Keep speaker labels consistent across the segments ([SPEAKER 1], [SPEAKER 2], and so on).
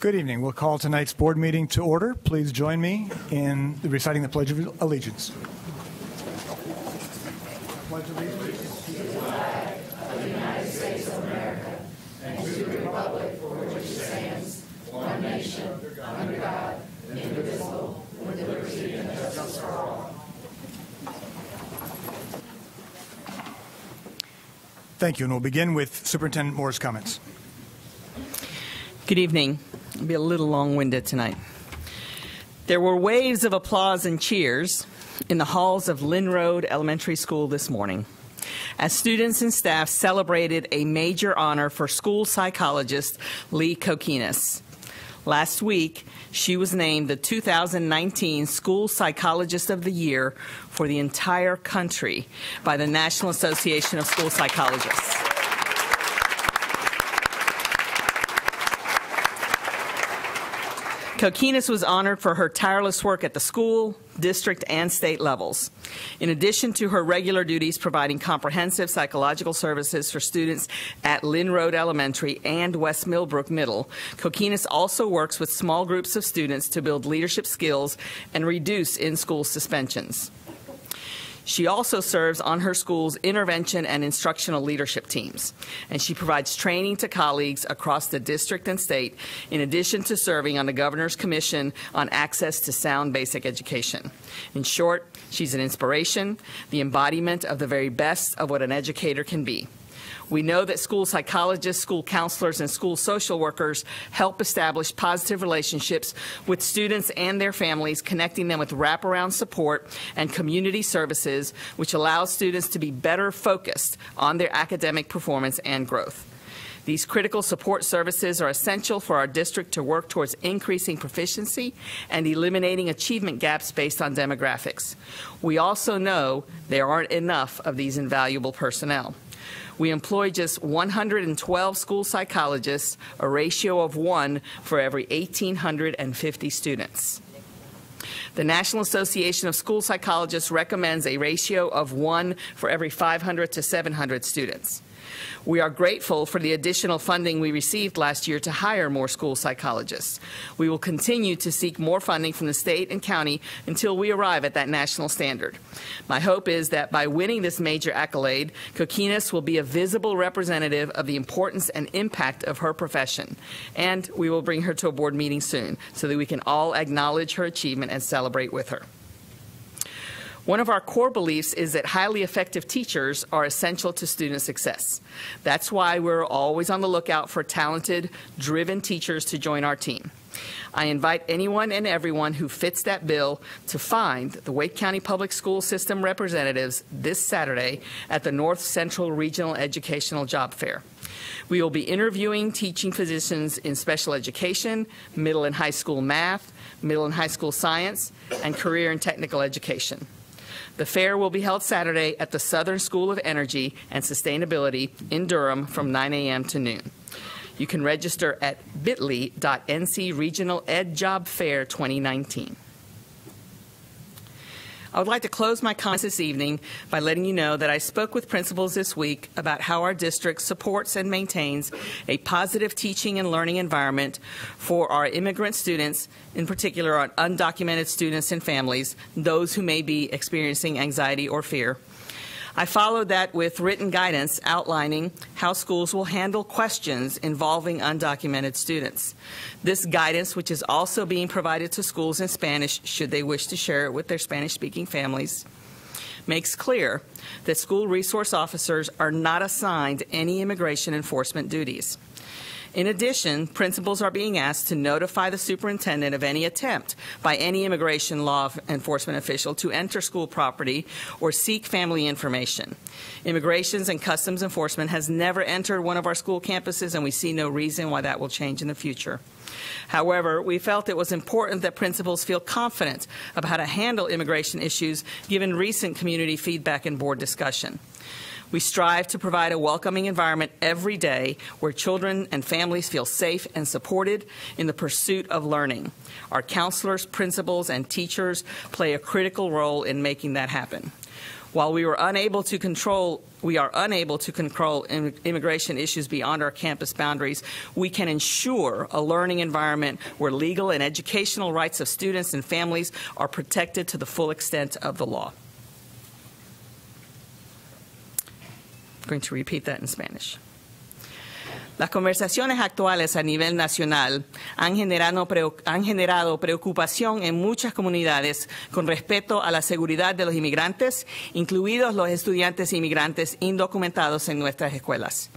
[SPEAKER 1] Good evening. We'll call tonight's board meeting to order. Please join me in reciting the Pledge of Allegiance. Pledge of Allegiance to the flag of the United States of America and to the republic for which it stands, one nation, under God, indivisible, with liberty and justice for all. Thank you, and we'll begin with Superintendent Moore's comments.
[SPEAKER 2] Good evening. I'll be a little long-winded tonight. There were waves of applause and cheers in the halls of Lynn Road Elementary School this morning as students and staff celebrated a major honor for school psychologist Lee Kokinis. Last week, she was named the 2019 School Psychologist of the Year for the entire country by the National Association of School Psychologists. Kokinis was honored for her tireless work at the school, district, and state levels. In addition to her regular duties providing comprehensive psychological services for students at Lynn Road Elementary and West Millbrook Middle, Kokinis also works with small groups of students to build leadership skills and reduce in-school suspensions. She also serves on her school's intervention and instructional leadership teams, and she provides training to colleagues across the district and state, in addition to serving on the Governor's Commission on Access to Sound Basic Education. In short, she's an inspiration, the embodiment of the very best of what an educator can be. We know that school psychologists, school counselors, and school social workers help establish positive relationships with students and their families, connecting them with wraparound support and community services, which allows students to be better focused on their academic performance and growth. These critical support services are essential for our district to work towards increasing proficiency and eliminating achievement gaps based on demographics. We also know there aren't enough of these invaluable personnel. We employ just 112 school psychologists, a ratio of 1 for every 1,850 students. The National Association of School Psychologists recommends a ratio of 1 for every 500 to 700 students. We are grateful for the additional funding we received last year to hire more school psychologists. We will continue to seek more funding from the state and county until we arrive at that national standard. My hope is that by winning this major accolade, Kokinis will be a visible representative of the importance and impact of her profession. And we will bring her to a board meeting soon so that we can all acknowledge her achievement and celebrate with her. One of our core beliefs is that highly effective teachers are essential to student success. That's why we're always on the lookout for talented, driven teachers to join our team. I invite anyone and everyone who fits that bill to find the Wake County Public School System representatives this Saturday at the North Central Regional Educational Job Fair. We will be interviewing teaching positions in special education, middle and high school math, middle and high school science, and career and technical education. The fair will be held Saturday at the Southern School of Energy and Sustainability in Durham from 9 a.m. to noon. You can register at bit.ly.nc Regional Ed Job Fair 2019. I would like to close my comments this evening by letting you know that I spoke with principals this week about how our district supports and maintains a positive teaching and learning environment for our immigrant students, in particular our undocumented students and families, those who may be experiencing anxiety or fear. I followed that with written guidance outlining how schools will handle questions involving undocumented students. This guidance, which is also being provided to schools in Spanish should they wish to share it with their Spanish-speaking families, makes clear that school resource officers are not assigned any immigration enforcement duties. In addition, principals are being asked to notify the superintendent of any attempt by any immigration law enforcement official to enter school property or seek family information. Immigrations and Customs Enforcement has never entered one of our school campuses, and we see no reason why that will change in the future. However, we felt it was important that principals feel confident about how to handle immigration issues given recent community feedback and board discussion. We strive to provide a welcoming environment every day where children and families feel safe and supported in the pursuit of learning. Our counselors, principals, and teachers play a critical role in making that happen. While we are unable to control immigration issues beyond our campus boundaries, we can ensure a learning environment where legal and educational rights of students and families are protected to the full extent of the law. I'm going to repeat that in Spanish. Las conversaciones actuales a nivel nacional han generado preocupación en muchas comunidades con respecto a la seguridad de los inmigrantes, incluidos los estudiantes inmigrantes indocumentados en nuestras escuelas.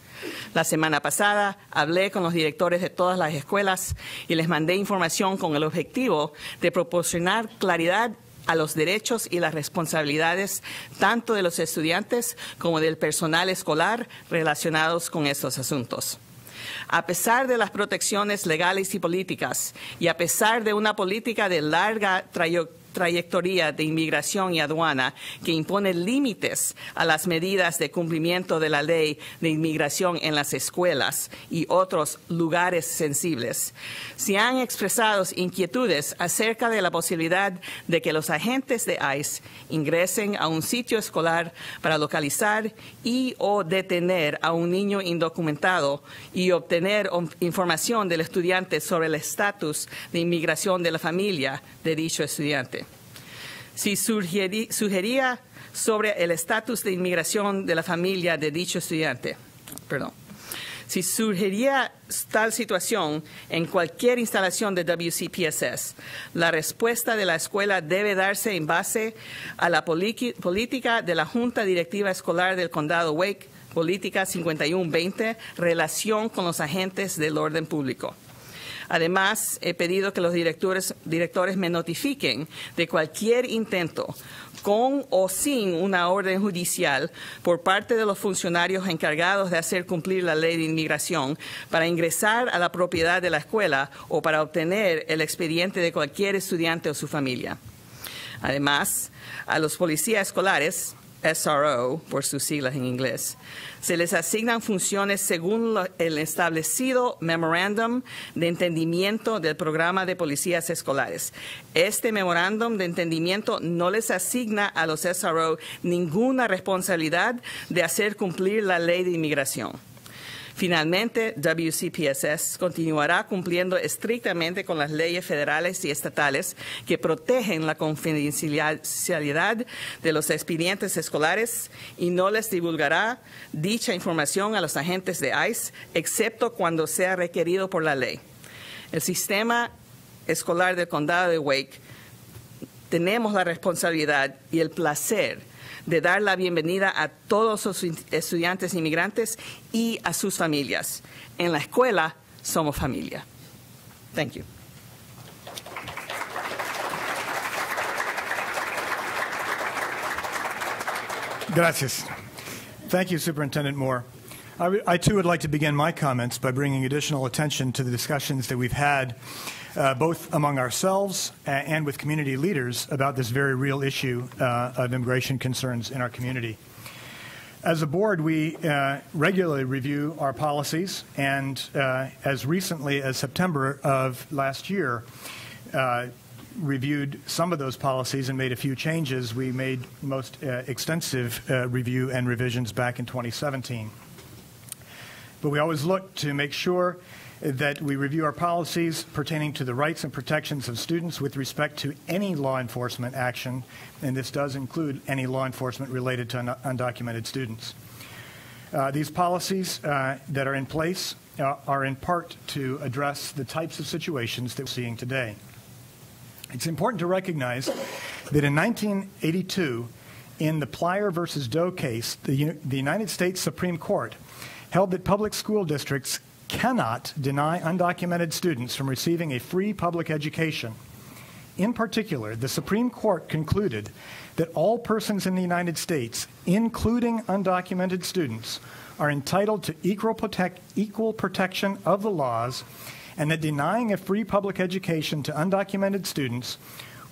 [SPEAKER 2] La semana pasada hablé con los directores de todas las escuelas y les mandé información con el objetivo de proporcionar claridad a los derechos y las responsabilidades tanto de los estudiantes como del personal escolar relacionados con estos asuntos. A pesar de las protecciones legales y políticas, y a pesar de una política de larga trayectoria de inmigración y aduana que impone límites a las medidas de cumplimiento de la ley de inmigración en las escuelas y otros lugares sensibles, se han expresado inquietudes acerca de la posibilidad de que los agentes de ICE ingresen a un sitio escolar para localizar o detener a un niño indocumentado y obtener información del estudiante sobre el estatus de inmigración de la familia de dicho estudiante. Si sugería sobre el estatus de inmigración de la familia de dicho estudiante, si surgiría tal situación en cualquier instalación de WCPSS, la respuesta de la escuela debe darse en base a la política de la Junta Directiva Escolar del Condado Wake, Política 5120, relación con los agentes del orden público. Además, he pedido que los directores me notifiquen de cualquier intento, con o sin una orden judicial, por parte de los funcionarios encargados de hacer cumplir la ley de inmigración para ingresar a la propiedad de la escuela o para obtener el expediente de cualquier estudiante o su familia. Además, a los policías escolares, SRO, por sus siglas en inglés, se les asignan funciones según el establecido Memorándum de Entendimiento del Programa de Policías Escolares. Este Memorándum de Entendimiento no les asigna a los SRO ninguna responsabilidad de hacer cumplir la ley de inmigración. Finalmente, WCPSS continuará cumpliendo estrictamente con las leyes federales y estatales que protegen la confidencialidad de los expedientes escolares y no les divulgará dicha información a los agentes de ICE, excepto cuando sea requerido por la ley. El sistema escolar del Condado de Wake tenemos la responsabilidad y el placer de dar la bienvenida a todos los estudiantes inmigrantes y a sus familias. En la escuela somos familia. Thank you.
[SPEAKER 3] Gracias. Thank you, Superintendent Moore. I too would like to begin my comments by bringing additional attention to the discussions that we've had both among ourselves and with community leaders about this very real issue of immigration concerns in our community. As a board, we regularly review our policies, and as recently as September of last year, reviewed some of those policies and made a few changes. We made most extensive review and revisions back in 2017. But we always look to make sure that we review our policies pertaining to the rights and protections of students with respect to any law enforcement action, and this does include any law enforcement related to undocumented students. These policies that are in place are in part to address the types of situations that we're seeing today. It's important to recognize that in 1982, in the Plyer versus Doe case, the United States Supreme Court held that public school districts cannot deny undocumented students from receiving a free public education. In particular, the Supreme Court concluded that all persons in the United States, including undocumented students, are entitled to equal protection of the laws, and that denying a free public education to undocumented students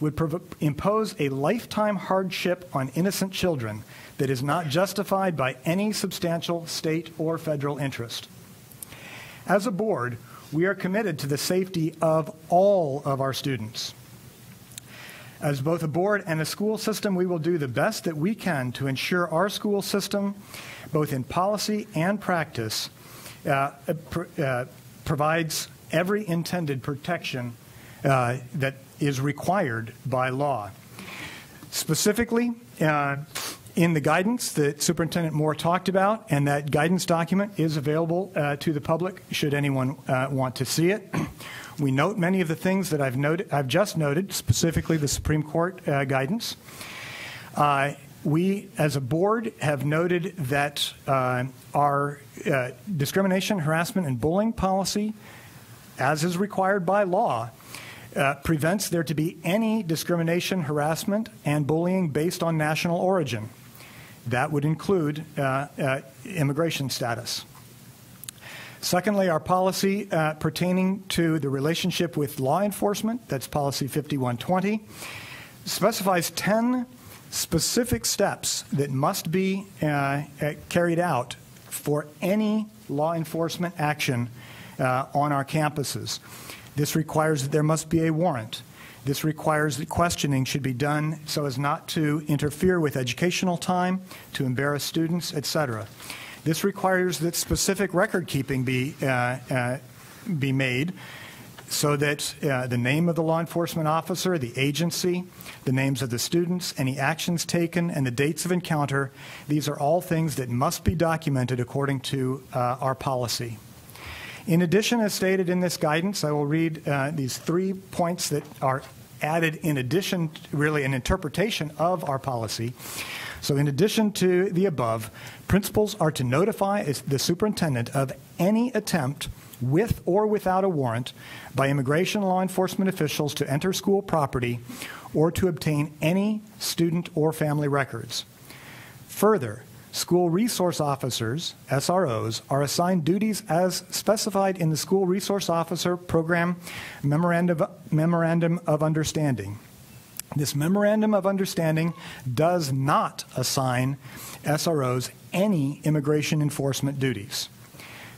[SPEAKER 3] would impose a lifetime hardship on innocent children that is not justified by any substantial state or federal interest. As a board, we are committed to the safety of all of our students. As both a board and a school system, we will do the best that we can to ensure our school system, both in policy and practice, provides every intended protection that is required by law. Specifically, in the guidance that Superintendent Moore talked about, and that guidance document is available to the public should anyone want to see it. We note many of the things that I've just noted, specifically the Supreme Court guidance. We, as a board, have noted that our discrimination, harassment, and bullying policy, as is required by law, prevents there to be any discrimination, harassment, and bullying based on national origin. That would include immigration status. Secondly, our policy pertaining to the relationship with law enforcement, that's policy 5120, specifies 10 specific steps that must be carried out for any law enforcement action on our campuses. This requires that there must be a warrant. This requires that questioning should be done so as not to interfere with educational time, to embarrass students, etc. This requires that specific record keeping be made so that the name of the law enforcement officer, the agency, the names of the students, any actions taken, and the dates of encounter, these are all things that must be documented according to our policy. In addition, as stated in this guidance, I will read these 3 points that are added in addition, really an interpretation of our policy. So in addition to the above, principals are to notify the superintendent of any attempt with or without a warrant by immigration law enforcement officials to enter school property or to obtain any student or family records. Further, school resource officers, SROs, are assigned duties as specified in the School Resource Officer Program Memorandum of Understanding. This Memorandum of Understanding does not assign SROs any immigration enforcement duties.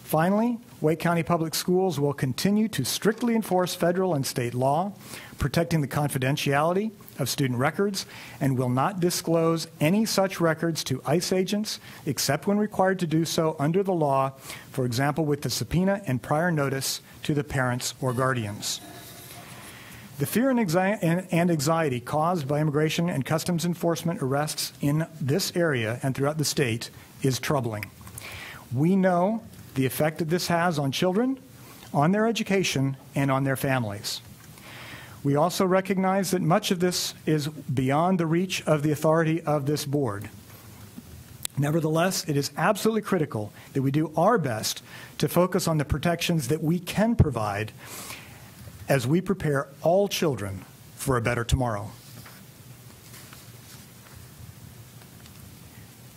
[SPEAKER 3] Finally, Wake County Public Schools will continue to strictly enforce federal and state law, protecting the confidentiality of student records, and will not disclose any such records to ICE agents except when required to do so under the law, for example, with the subpoena and prior notice to the parents or guardians. The fear and anxiety caused by immigration and customs enforcement arrests in this area and throughout the state is troubling. We know the effect that this has on children, on their education, and on their families. We also recognize that much of this is beyond the reach of the authority of this board. Nevertheless, it is absolutely critical that we do our best to focus on the protections that we can provide as we prepare all children for a better tomorrow.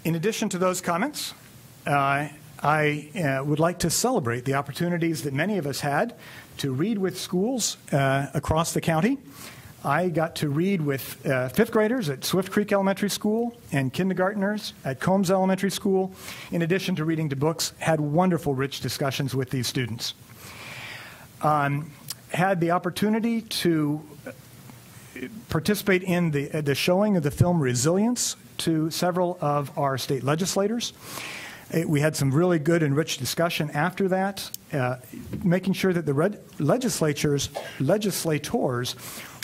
[SPEAKER 3] In addition to those comments, I would like to celebrate the opportunities that many of us had to read with schools across the county. I got to read with fifth graders at Swift Creek Elementary School and kindergartners at Combs Elementary School. In addition to reading to books, had wonderful, rich discussions with these students. Had the opportunity to participate in the showing of the film Resilience to several of our state legislators. We had some really good and rich discussion after that, making sure that the legislators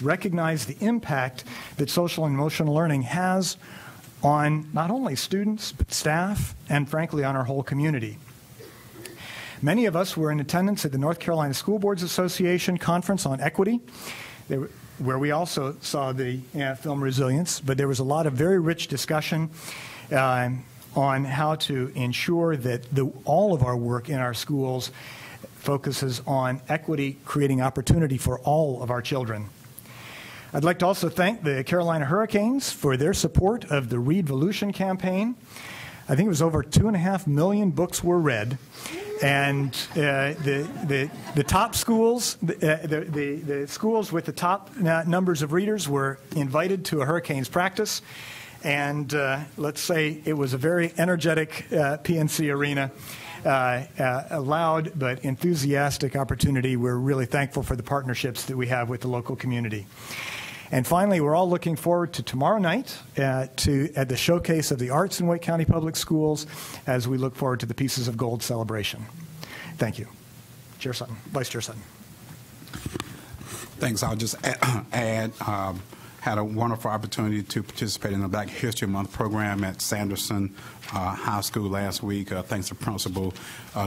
[SPEAKER 3] recognize the impact that social and emotional learning has on not only students, but staff, and frankly, on our whole community. Many of us were in attendance at the North Carolina School Boards Association Conference on Equity, where we also saw the film Resilience, but there was a lot of very rich discussion on how to ensure that all of our work in our schools focuses on equity, creating opportunity for all of our children. I'd like to also thank the Carolina Hurricanes for their support of the Readvolution campaign. I think it was over 2.5 million books were read, and the top schools, the schools with the top numbers of readers were invited to a Hurricanes practice. And let's say it was a very energetic PNC arena, a loud but enthusiastic opportunity. We're really thankful for the partnerships that we have with the local community. And finally, we're all looking forward to tomorrow night at the showcase of the arts in Wake County Public Schools as we look forward to the Pieces of Gold celebration. Thank you. Chair Sutton, Vice Chair Sutton.
[SPEAKER 4] Thanks. I'll just add had a wonderful opportunity to participate in the Black History Month program at Sanderson High School last week. Thanks to Principal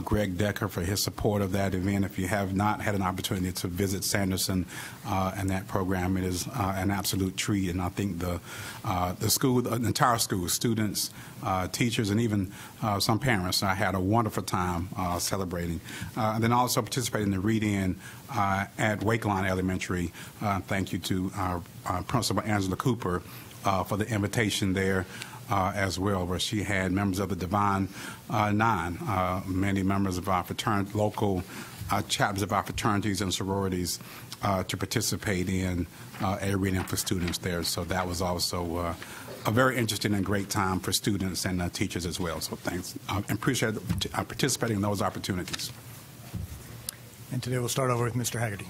[SPEAKER 4] Greg Decker for his support of that event. If you have not had an opportunity to visit Sanderson and that program, it is an absolute treat. And I think the school, the entire school, students, teachers, and even some parents had a wonderful time celebrating. And then also participating in the read-in at Wakeline Elementary. Thank you to our Principal Angela Cooper for the invitation there as well, where she had members of the Divine Nine, many members of our fraternity, local chapters of our fraternities and sororities to participate in a reading for students there. So that was also a very interesting and great time for students and teachers as well. So thanks. I appreciate participating in those opportunities.
[SPEAKER 3] And today we'll start over with Mr. Heagarty.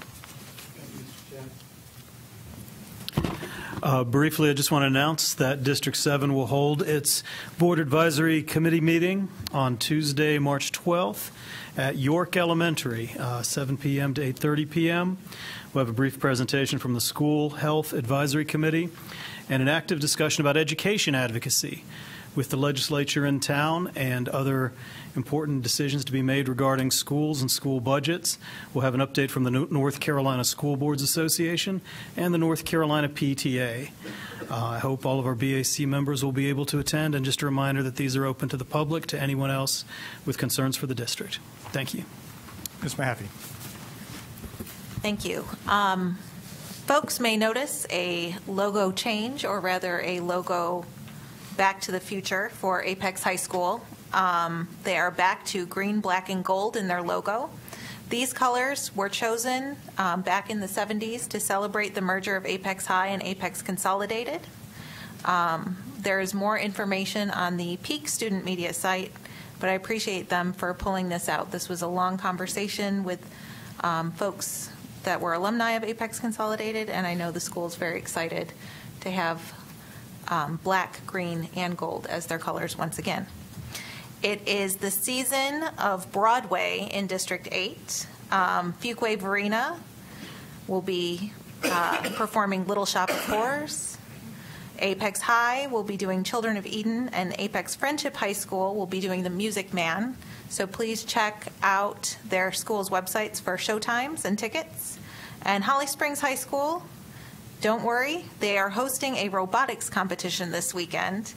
[SPEAKER 5] Briefly, I just want to announce that District 7 will hold its Board Advisory Committee meeting on Tuesday, March 12th at York Elementary, 7 p.m. to 8:30 p.m. We'll have a brief presentation from the School Health Advisory Committee and an active discussion about education advocacy with the legislature in town and other important decisions to be made regarding schools and school budgets. We'll have an update from the North Carolina School Boards Association and the North Carolina PTA. I hope all of our BAC members will be able to attend, and just a reminder that these are open to the public, to anyone else with concerns for the district. Thank you.
[SPEAKER 3] Ms. Mahaffey.
[SPEAKER 1] Thank you. Folks may notice a logo change, or rather a logo back to the future for Apex High School. They are back to green, black, and gold in their logo. These colors were chosen back in the 70s to celebrate the merger of Apex High and Apex Consolidated. There is more information on the Peak Student Media site, but I appreciate them for pulling this out. This was a long conversation with folks that were alumni of Apex Consolidated, and I know the school's very excited to have black, green, and gold as their colors once again. It is the season of Broadway in District 8. Fuquay Varina will be performing Little Shop of Horrors. Apex High will be doing Children of Eden, and Apex Friendship High School will be doing The Music Man. So please check out their school's websites for showtimes and tickets. And Holly Springs High School, don't worry, they are hosting a robotics competition this weekend.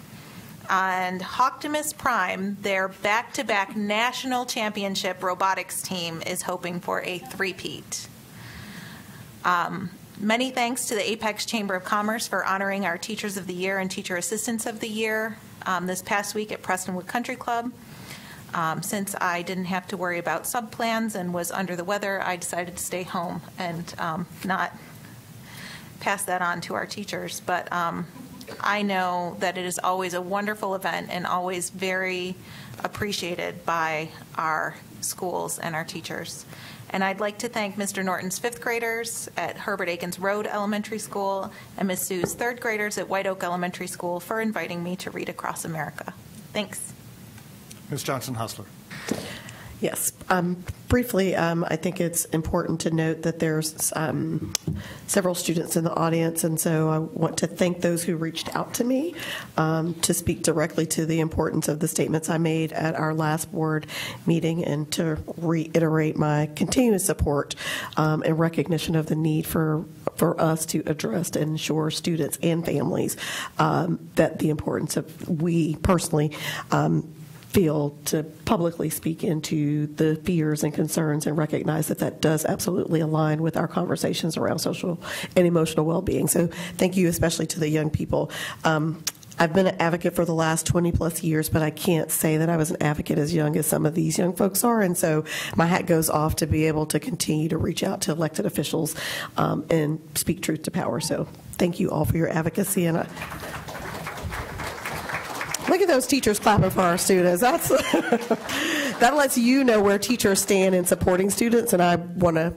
[SPEAKER 1] And Optimus Prime, their back-to-back national championship robotics team, is hoping for a three-peat. Many thanks to the Apex Chamber of Commerce for honoring our Teachers of the Year and Teacher Assistants of the Year this past week at Prestonwood Country Club. Since I didn't have to worry about sub-plans and was under the weather, I decided to stay home and not pass that on to our teachers. But I know that it is always a wonderful event and always very appreciated by our schools and our teachers. And I'd like to thank Mr. Norton's fifth graders at Herbert Akins Road Elementary School and Ms. Sue's third graders at White Oak Elementary School for inviting me to read Across America. Thanks.
[SPEAKER 3] Ms. Johnson-Hostler.
[SPEAKER 6] Yes. Briefly, I think it's important to note that there's several students in the audience, and so I want to thank those who reached out to me to speak directly to the importance of the statements I made at our last board meeting, and to reiterate my continuous support and recognition of the need for us to address and ensure students and families that the importance of we personally feel to publicly speak into the fears and concerns and recognize that that does absolutely align with our conversations around social and emotional well-being. So thank you especially to the young people. I've been an advocate for the last 20 plus years, but I can't say that I was an advocate as young as some of these young folks are, and so my hat goes off to be able to continue to reach out to elected officials and speak truth to power. So thank you all for your advocacy, and look at those teachers clapping for our students. That's that lets you know where teachers stand in supporting students, and I want to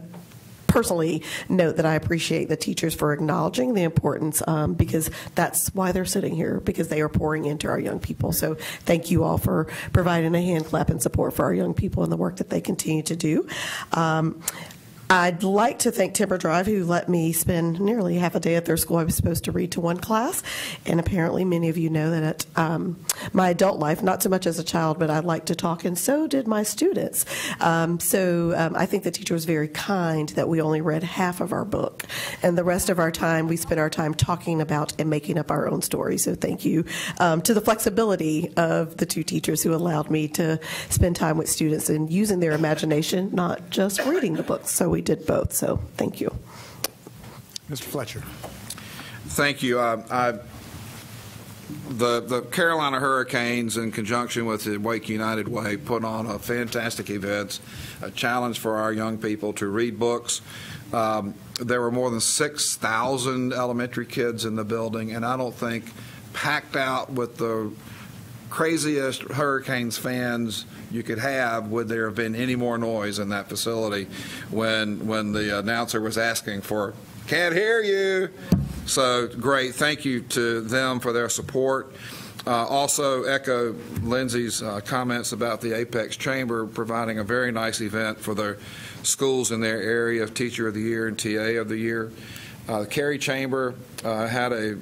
[SPEAKER 6] personally note that I appreciate the teachers for acknowledging the importance, because that's why they're sitting here, because they are pouring into our young people. So thank you all for providing a hand clap and support for our young people and the work that they continue to do. I'd like to thank Timber Drive, who let me spend nearly half a day at their school. I was supposed to read to one class, and apparently many of you know that my adult life, not so much as a child, but I like to talk, and so did my students. So I think the teacher was very kind that we only read half of our book, and the rest of our time, we spent our time talking about and making up our own stories. So thank you to the flexibility of the two teachers who allowed me to spend time with students and using their imagination, not just reading the books. So we did both, so thank you.
[SPEAKER 3] Mr. Fletcher.
[SPEAKER 7] Thank you. The Carolina Hurricanes, in conjunction with the Wake United Way, put on a fantastic event, a challenge for our young people to read books. There were more than 6,000 elementary kids in the building, and I don't think packed out with the craziest Hurricanes fans you could have would there have been any more noise in that facility when the announcer was asking for "can't hear you." So great, thank you to them for their support. Also echo Lindsay's comments about the Apex Chamber providing a very nice event for their schools in their area, Teacher of the Year and TA of the Year. The Cary Chamber had a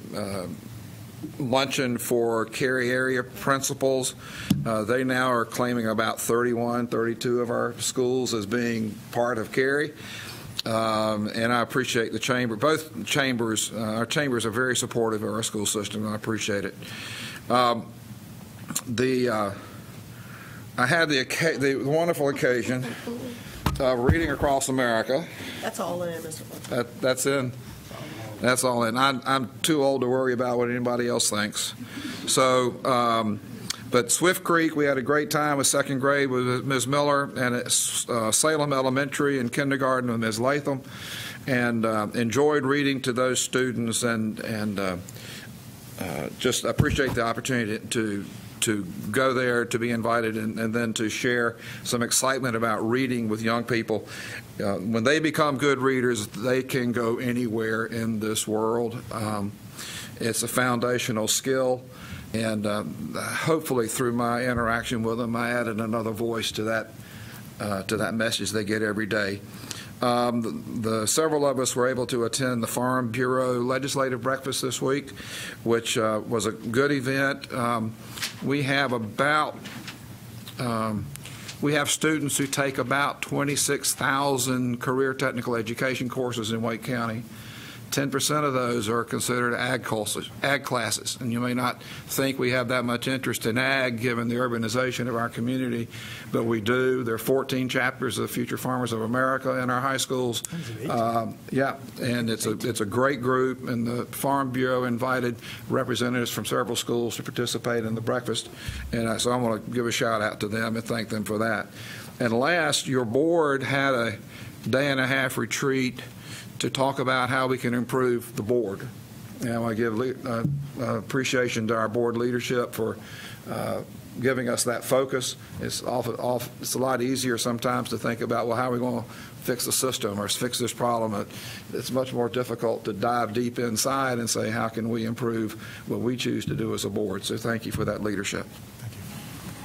[SPEAKER 7] luncheon for Cary area principals. They now are claiming about 32 of our schools as being part of Cary. And I appreciate the chamber. Both chambers, our chambers are very supportive of our school system, and I appreciate it. I had the wonderful occasion of reading across America.
[SPEAKER 6] That's all in, Mr. Fletcher.
[SPEAKER 7] That's in. That's all in. I'm too old to worry about what anybody else thinks. So, but Swift Creek, we had a great time with second grade with Ms. Miller, and at Salem Elementary and kindergarten with Ms. Latham, and enjoyed reading to those students, and just appreciate the opportunity to go there, to be invited, and then to share some excitement about reading with young people. When they become good readers, they can go anywhere in this world. It's a foundational skill, and hopefully through my interaction with them, I added another voice to that message they get every day. Several of us were able to attend the Farm Bureau Legislative Breakfast this week, which was a good event. We have students who take about 26,000 career technical education courses in Wake County. 10% of those are considered ag classes, and you may not think we have that much interest in ag given the urbanization of our community, but we do. There are 14 chapters of Future Farmers of America in our high schools. Yeah, and it's a great group, and the Farm Bureau invited representatives from several schools to participate in the breakfast, and so I want to give a shout out to them and thank them for that. And last, your board had a day-and-a-half retreat to talk about how we can improve the board. And I want to give appreciation to our board leadership for giving us that focus. It's a lot easier sometimes to think about, well, how are we going to fix the system or fix this problem? It's much more difficult to dive deep inside and say, how can we improve what we choose to do as a board? So thank you for that leadership.
[SPEAKER 3] Thank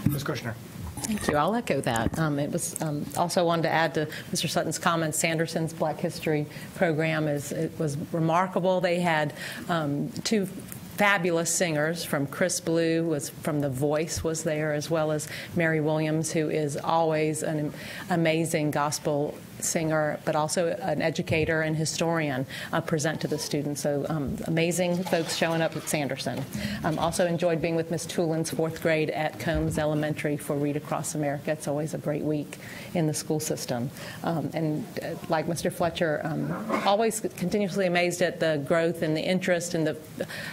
[SPEAKER 3] you. Ms. Kushner.
[SPEAKER 8] Thank you. I'll echo that. It was also wanted to add to Mr. Sutton's comments. Sanderson's Black History program was remarkable. They had two fabulous singers. From Chris Blue was from The Voice was there, as well as Mary Williams, who is always an amazing gospel singer, but also an educator and historian, present to the students. So amazing folks showing up at Sanderson. Also enjoyed being with Ms. Toolin's fourth grade at Combs Elementary for Read Across America. It's always a great week in the school system. And like Mr. Fletcher, always continuously amazed at the growth and the interest in the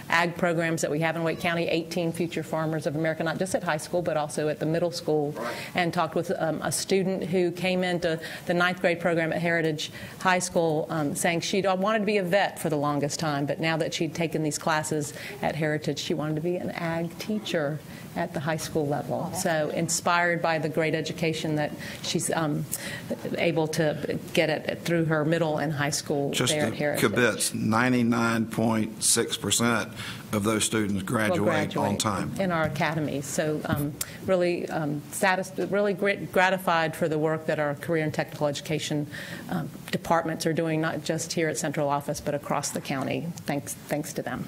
[SPEAKER 8] ag ag programs that we have in Wake County, 18 Future Farmers of America, not just at high school, but also at the middle school, and talked with a student who came into the 9th grade program at Heritage High School saying she wanted to be a vet for the longest time, but now that she'd taken these classes at Heritage, she wanted to be an ag teacher at the high school level. So inspired by the great education that she's able to get it through her middle and high school there at Heritage.
[SPEAKER 7] Just to kibitz, 99.6% of those students graduate on time.
[SPEAKER 8] In our academies. So really gratified for the work that our career and technical education departments are doing, not just here at Central Office, but across the county. Thanks to them.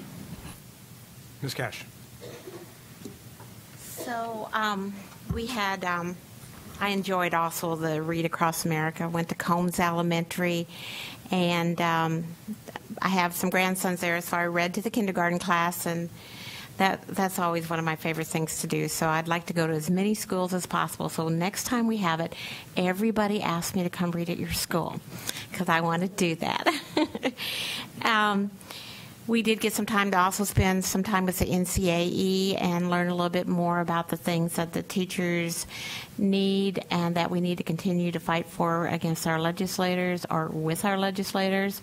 [SPEAKER 3] Ms. Cash.
[SPEAKER 9] So we had, I enjoyed also the Read Across America. Went to Combs Elementary, and I have some grandsons there, so I read to the kindergarten class, and that's always one of my favorite things to do. So I'd like to go to as many schools as possible. So next time we have it, everybody ask me to come read at your school, because I want to do that. We did get some time to also spend some time with the NCAE and learn a little bit more about the things that the teachers need and that we need to continue to fight for against our legislators or with our legislators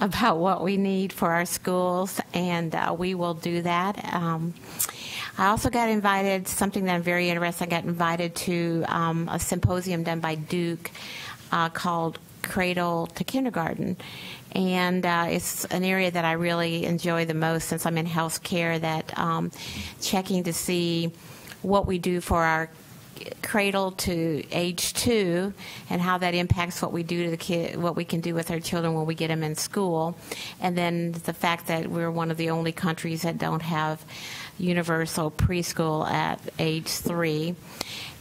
[SPEAKER 9] about what we need for our schools, and we will do that. I also got invited, something that I'm very interested in, I got invited to a symposium done by Duke called Cradle to Kindergarten. And it's an area that I really enjoy the most since I'm in healthcare, that checking to see what we do for our cradle to age 2 and how that impacts what we do to the kid, what we can do with our children when we get them in school. And then the fact that we're one of the only countries that don't have universal preschool at age 3.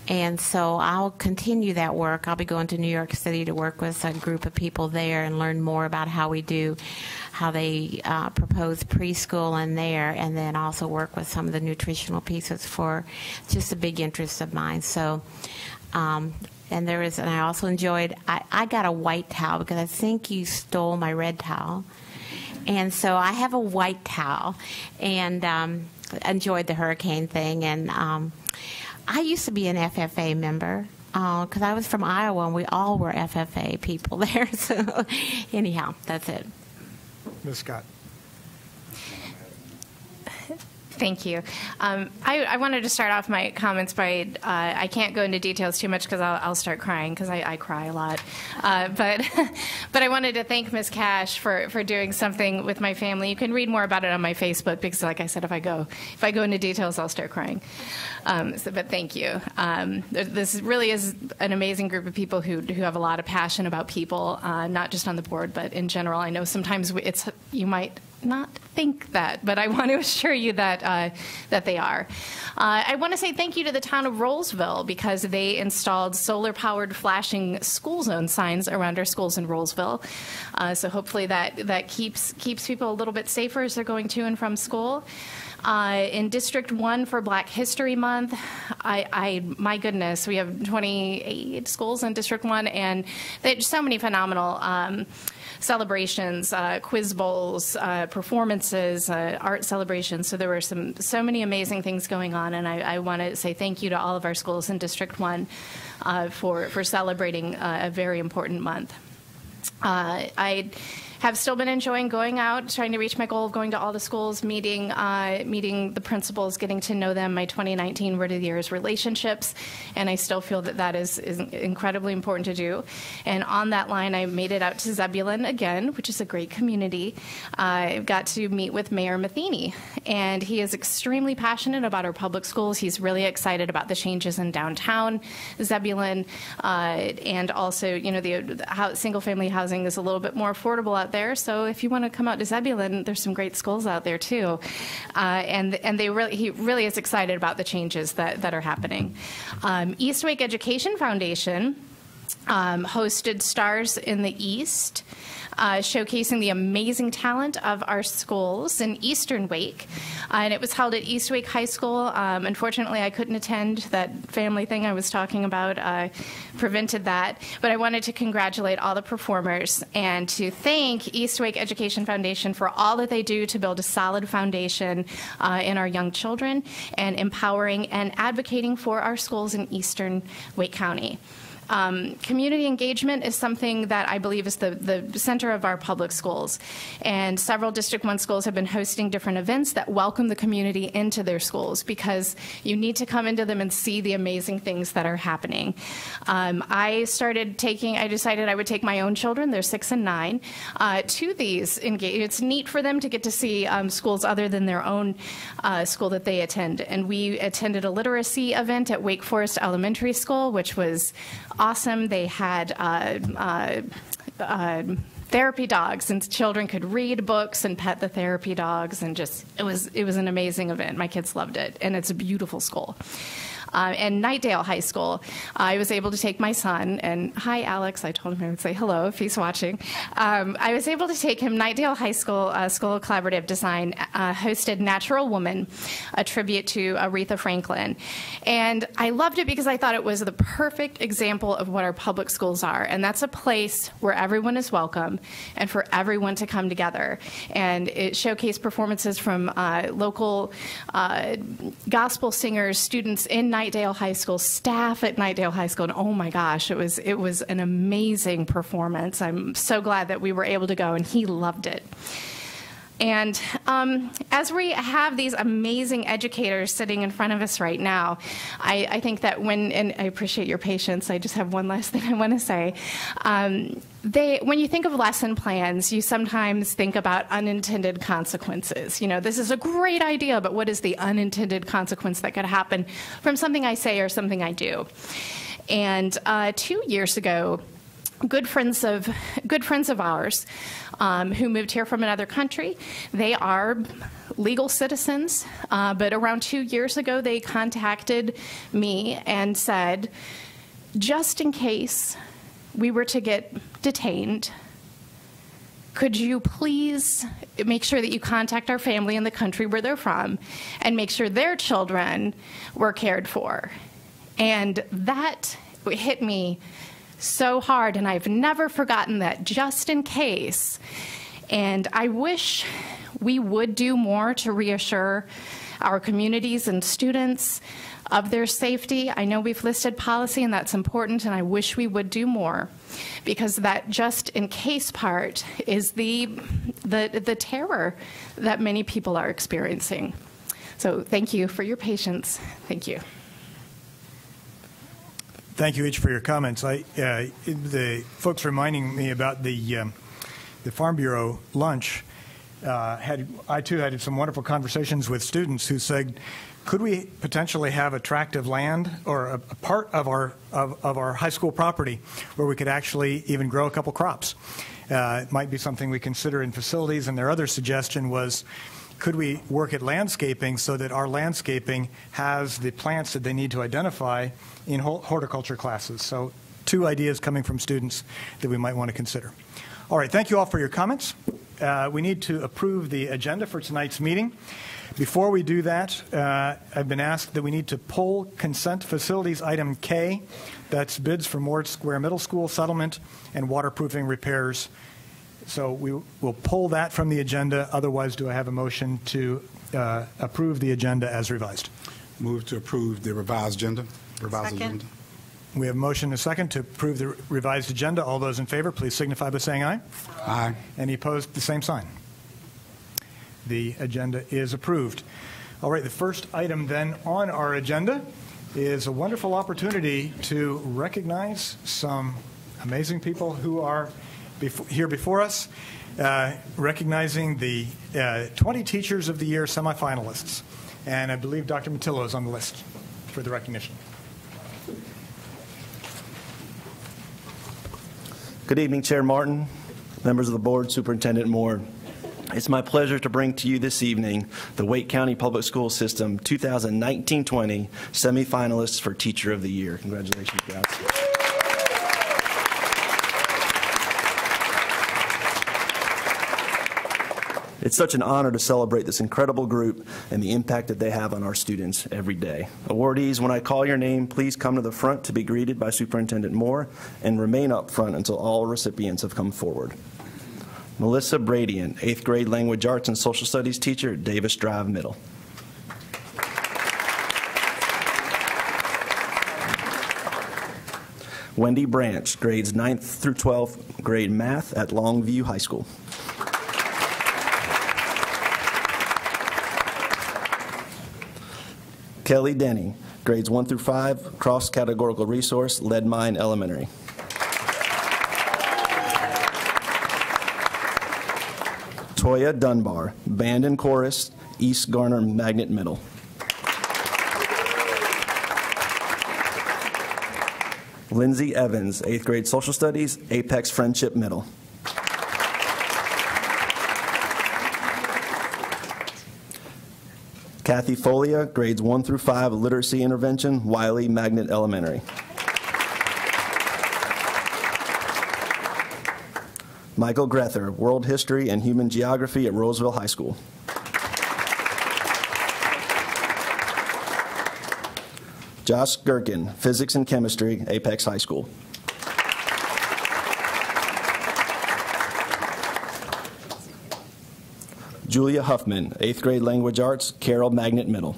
[SPEAKER 9] And so I'll continue that work. I'll be going to New York City to work with a group of people there and learn more about how they propose preschool in there, and then also work with some of the nutritional pieces for just a big interest of mine. So, and I also enjoyed, I got a white towel because I think you stole my red towel. And so I have a white towel, and enjoyed the hurricane thing. And I used to be an FFA member because I was from Iowa, and we all were FFA people there. So anyhow, that's it.
[SPEAKER 3] Ms. Scott.
[SPEAKER 1] Thank you. I wanted to start off my comments by, I can't go into details too much because I'll start crying, because I cry a lot. But I wanted to thank Ms. Cash for doing something with my family. You can read more about it on my Facebook, because like I said, if I go into details, I'll start crying. But thank you. This really is an amazing group of people who have a lot of passion about people, not just on the board, but in general. I know sometimes you might not think that, but I want to assure you that they are. I want to say thank you to the town of Rollsville, because they installed solar-powered flashing school zone signs around our schools in Rollsville. So hopefully that keeps people a little bit safer as they're going to and from school. In District 1 for Black History Month, my goodness, we have 28 schools in District 1, and there's so many phenomenal celebrations, quiz bowls, performances, art celebrations. So there were so many amazing things going on, and I want to say thank you to all of our schools in District 1 for celebrating a very important month. I have still been enjoying going out, trying to reach my goal of going to all the schools, meeting the principals, getting to know them. My 2019 word of the year is relationships, and I still feel that is incredibly important to do. And on that line, I made it out to Zebulon again, which is a great community. I got to meet with Mayor Matheny, and he is extremely passionate about our public schools. He's really excited about the changes in downtown Zebulon, and also, the single-family housing is a little bit more affordable out there. So if you want to come out to Zebulon, there's some great schools out there too, and he really is excited about the changes that are happening. East Wake Education Foundation
[SPEAKER 10] hosted Stars in the East, showcasing the amazing talent of our schools in Eastern Wake. And it was held at East Wake High School. Unfortunately, I couldn't attend. That family thing I was talking about prevented that. But I wanted to congratulate all the performers and to thank East Wake Education Foundation for all that they do to build a solid foundation in our young children and empowering and advocating for our schools in Eastern Wake County. Community engagement is something that I believe is the center of our public schools. And several District 1 schools have been hosting different events that welcome the community into their schools because you need to come into them and see the amazing things that are happening. I decided I would take my own children, they're 6 and 9, to these engagements. It's neat for them to get to see schools other than their own school that they attend. And we attended a literacy event at Wake Forest Elementary School, which was awesome. They had therapy dogs, and children could read books and pet the therapy dogs, and just it was an amazing event. My kids loved it, and it's a beautiful school. And Knightdale High School, I was able to take my son, and hi, Alex, I told him I would say hello if he's watching. I was able to take him. Knightdale High School, School of Collaborative Design, hosted Natural Woman, a tribute to Aretha Franklin. And I loved it because I thought it was the perfect example of what our public schools are. And that's a place where everyone is welcome and for everyone to come together. And it showcased performances from local gospel singers, students in Knightdale High School, staff at Knightdale High School, and oh my gosh, it was an amazing performance. I'm so glad that we were able to go, and he loved it. And as we have these amazing educators sitting in front of us right now, I think that and I appreciate your patience, I just have one last thing I want to say. When you think of lesson plans, you sometimes think about unintended consequences. You know, this is a great idea, but what is the unintended consequence that could happen from something I say or something I do? And 2 years ago, good friends of ours who moved here from another country. They are legal citizens, but around 2 years ago, they contacted me and said, just in case we were to get detained, could you please make sure that you contact our family in the country where they're from and make sure their children were cared for? And that hit me so hard, and I've never forgotten that, just in case. And I wish we would do more to reassure our communities and students of their safety. I know we've listed policy, and that's important, and I wish we would do more, because that just in case part is the terror that many people are experiencing. So thank you for your patience. Thank you.
[SPEAKER 3] Thank you each for your comments. The folks reminding me about the Farm Bureau lunch, I too had some wonderful conversations with students who said, could we potentially have a tract of land or a part of our high school property where we could actually even grow a couple crops? It might be something we consider in facilities, and their other suggestion was, could we work at landscaping so that our landscaping has the plants that they need to identify in horticulture classes? So 2 ideas coming from students that we might want to consider. All right, thank you all for your comments. We need to approve the agenda for tonight's meeting. Before we do that, I've been asked that we need to pull consent facilities item K. That's bids for Moore Square Middle School settlement and waterproofing repairs. So we will pull that from the agenda. Otherwise, do I have a motion to approve the agenda as revised?
[SPEAKER 4] Move to approve the revised agenda.
[SPEAKER 9] Second.
[SPEAKER 3] We have a motion and a second to approve the revised agenda. All those in favor, please signify by saying aye.
[SPEAKER 4] Aye.
[SPEAKER 3] Any opposed, the same sign. The agenda is approved. All right, the first item then on our agenda is a wonderful opportunity to recognize some amazing people who are here before us, recognizing the 20 Teachers of the Year semifinalists. And I believe Dr. Matillo is on the list for the recognition.
[SPEAKER 11] Good evening, Chair Martin, members of the board, Superintendent Moore. It's my pleasure to bring to you this evening the Wake County Public School System 2019-20 semifinalists for Teacher of the Year. Congratulations, guys. It's such an honor to celebrate this incredible group and the impact that they have on our students every day. Awardees, when I call your name, please come to the front to be greeted by Superintendent Moore and remain up front until all recipients have come forward. Melissa Bradian, 8th grade Language Arts and Social Studies teacher at Davis Drive Middle. Wendy Branch, grades 9th through 12th grade math at Longview High School. Kelly Denny, grades 1 through 5, cross-categorical resource, Leadmine Elementary. Toya Dunbar, band and chorus, East Garner Magnet Middle. Lindsay Evans, 8th grade social studies, Apex Friendship Middle. Cathy Folia, grades 1 through 5, literacy intervention, Wiley Magnet Elementary. Michael Grether, world history and human geography at Roseville High School. Josh Gherkin, physics and chemistry, Apex High School. Julia Huffman, 8th grade language arts, Carroll Magnet Middle.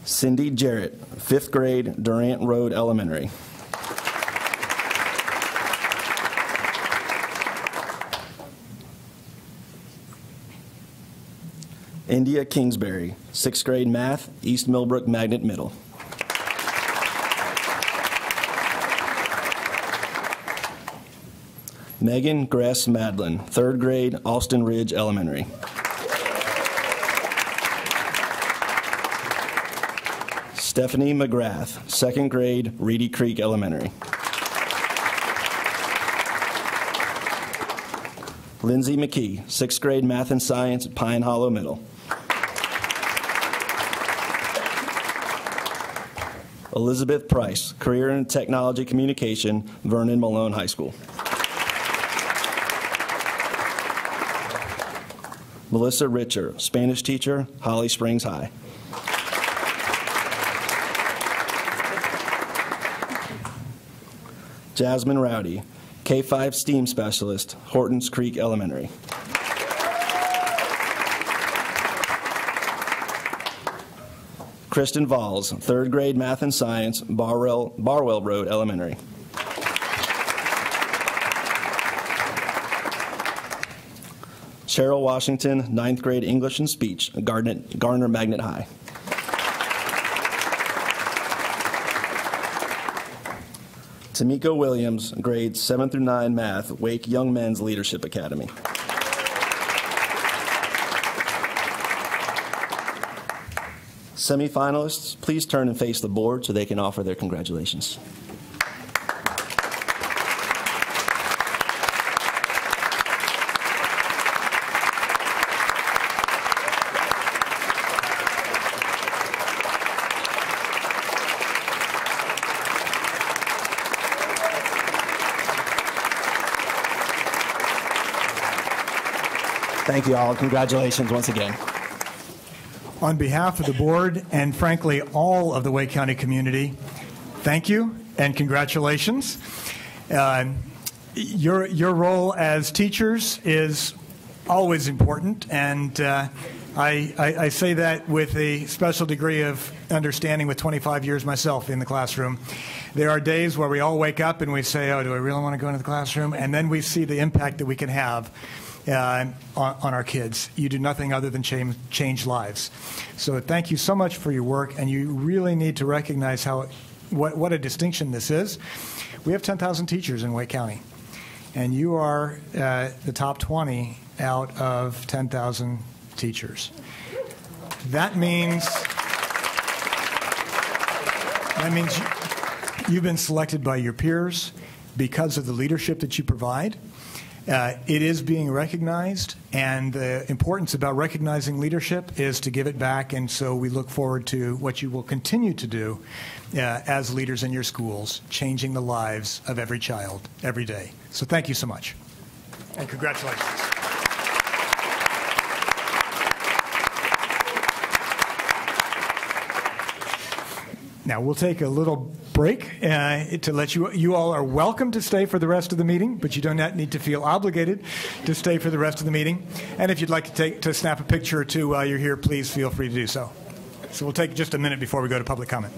[SPEAKER 11] Cindy Jarrett, 5th grade, Durant Road Elementary. India Kingsbury, 6th grade math, East Millbrook Magnet Middle. Megan Grass Madlin, 3rd grade, Alston Ridge Elementary. Stephanie McGrath, 2nd grade, Reedy Creek Elementary. Lindsay McKee, 6th grade math and science at Pine Hollow Middle. Elizabeth Price, career in technology communication, Vernon Malone High School. Melissa Richer, Spanish teacher, Holly Springs High. Jasmine Rowdy, K-5 STEAM specialist, Hortons Creek Elementary. Kristen Valls, 3rd grade math and science, Barwell Road Elementary. Cheryl Washington, 9th grade English and speech, Garner Magnet High. Tamiko Williams, grades 7 through 9 math, Wake Young Men's Leadership Academy. Semifinalists, please turn and face the board so they can offer their congratulations. Thank you all. Congratulations once again.
[SPEAKER 3] On behalf of the board and, frankly, all of the Wake County community, thank you and congratulations. Your role as teachers is always important, and I say that with a special degree of understanding with 25 years myself in the classroom. There are days where we all wake up and we say, oh, do I really want to go into the classroom? And then we see the impact that we can have on our kids. You do nothing other than change lives. So thank you so much for your work, and you really need to recognize what a distinction this is. We have 10,000 teachers in Wake County, and you are the top 20 out of 10,000 teachers. That means you've been selected by your peers because of the leadership that you provide. It is being recognized, and the importance about recognizing leadership is to give it back, and so we look forward to what you will continue to do as leaders in your schools, changing the lives of every child every day. So thank you so much, and congratulations. Now, we'll take a little break to let you all are welcome to stay for the rest of the meeting, but you do not need to feel obligated to stay for the rest of the meeting. And if you'd like to snap a picture or two while you're here, please feel free to do so. So we'll take just a minute before we go to public comment.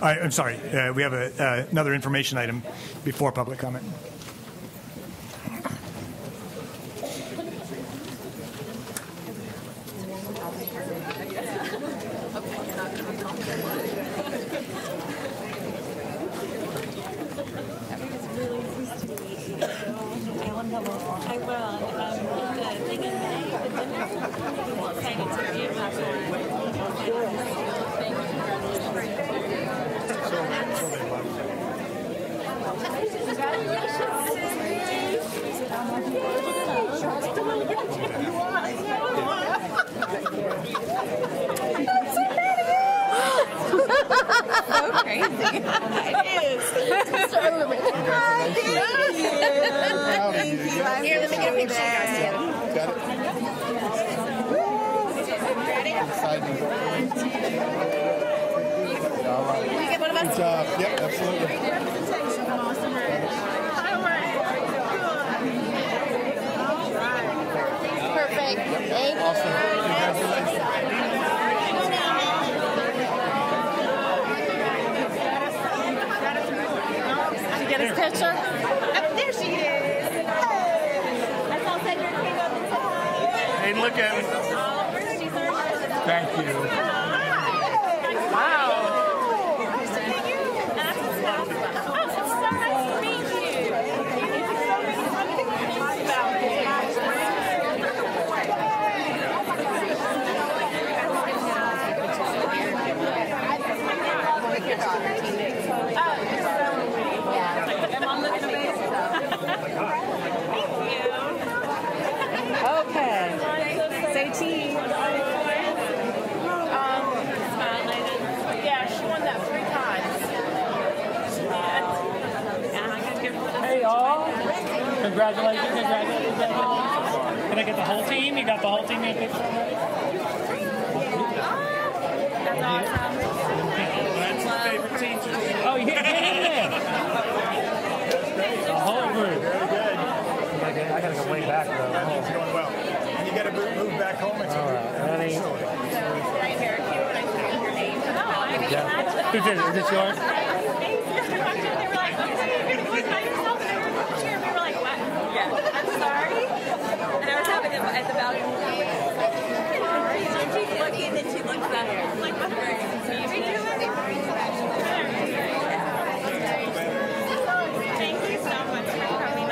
[SPEAKER 3] I'm sorry, we have another information item before public comment.
[SPEAKER 12] Congratulations. Can I get the whole team? You got the whole team in a picture already?
[SPEAKER 1] That's awesome.
[SPEAKER 12] That's your favorite teacher. Oh, yeah. The whole group.
[SPEAKER 3] Very good.
[SPEAKER 12] I got to go way back, though.
[SPEAKER 3] It's going well. And you got to move back home. It's
[SPEAKER 12] all right. Ready?
[SPEAKER 1] Right here. If you want to say your name.
[SPEAKER 12] Yeah. Is it yours?
[SPEAKER 1] At the balcony. She keeps looking and she looks up. Like, what's her? Thank you so much for coming.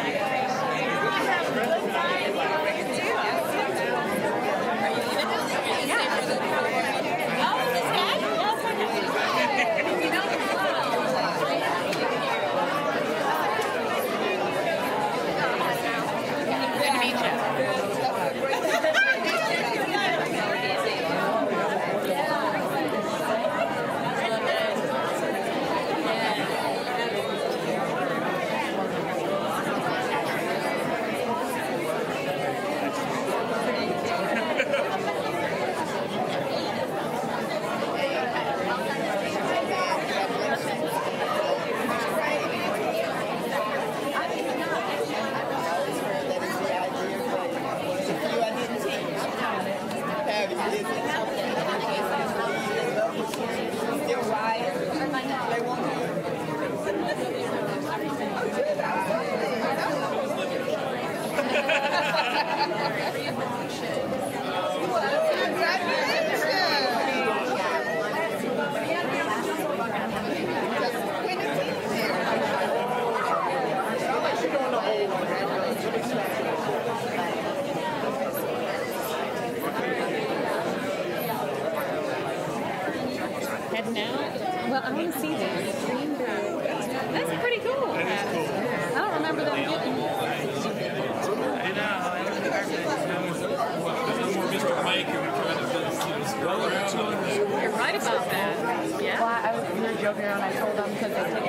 [SPEAKER 1] I appreciate
[SPEAKER 8] Heading out? Well, I want to see this. That's pretty cool.
[SPEAKER 12] That is cool.
[SPEAKER 8] I don't remember them getting
[SPEAKER 12] mic and we kind of did well over 200.
[SPEAKER 13] You're right about that. Yeah.
[SPEAKER 10] Well, we were joking around. I told them because they take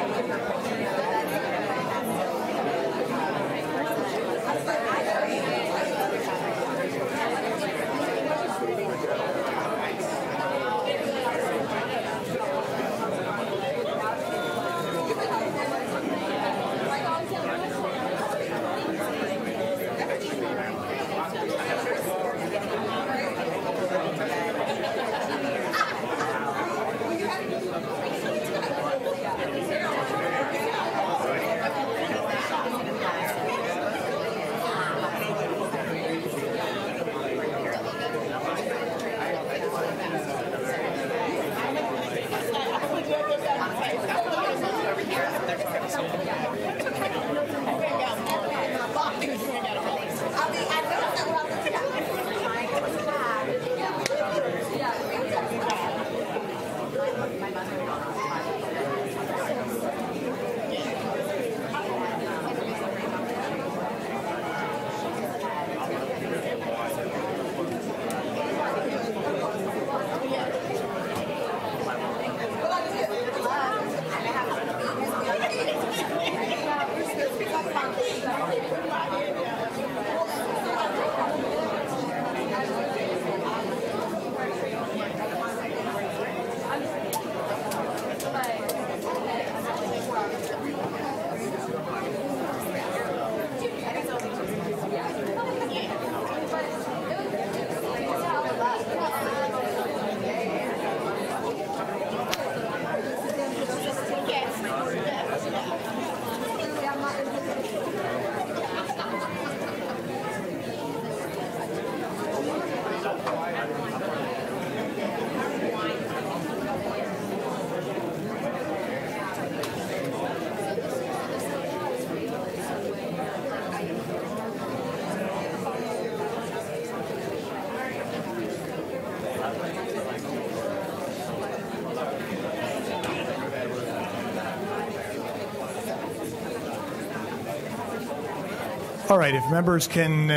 [SPEAKER 3] All right, if members can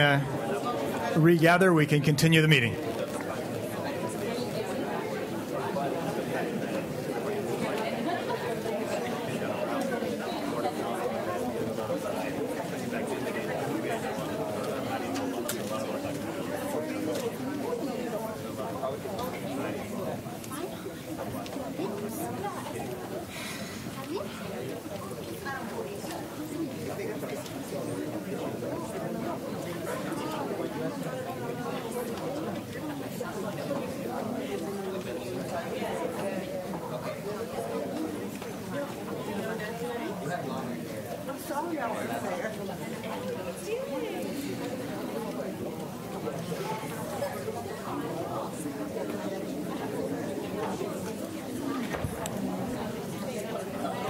[SPEAKER 3] regather, we can continue the meeting.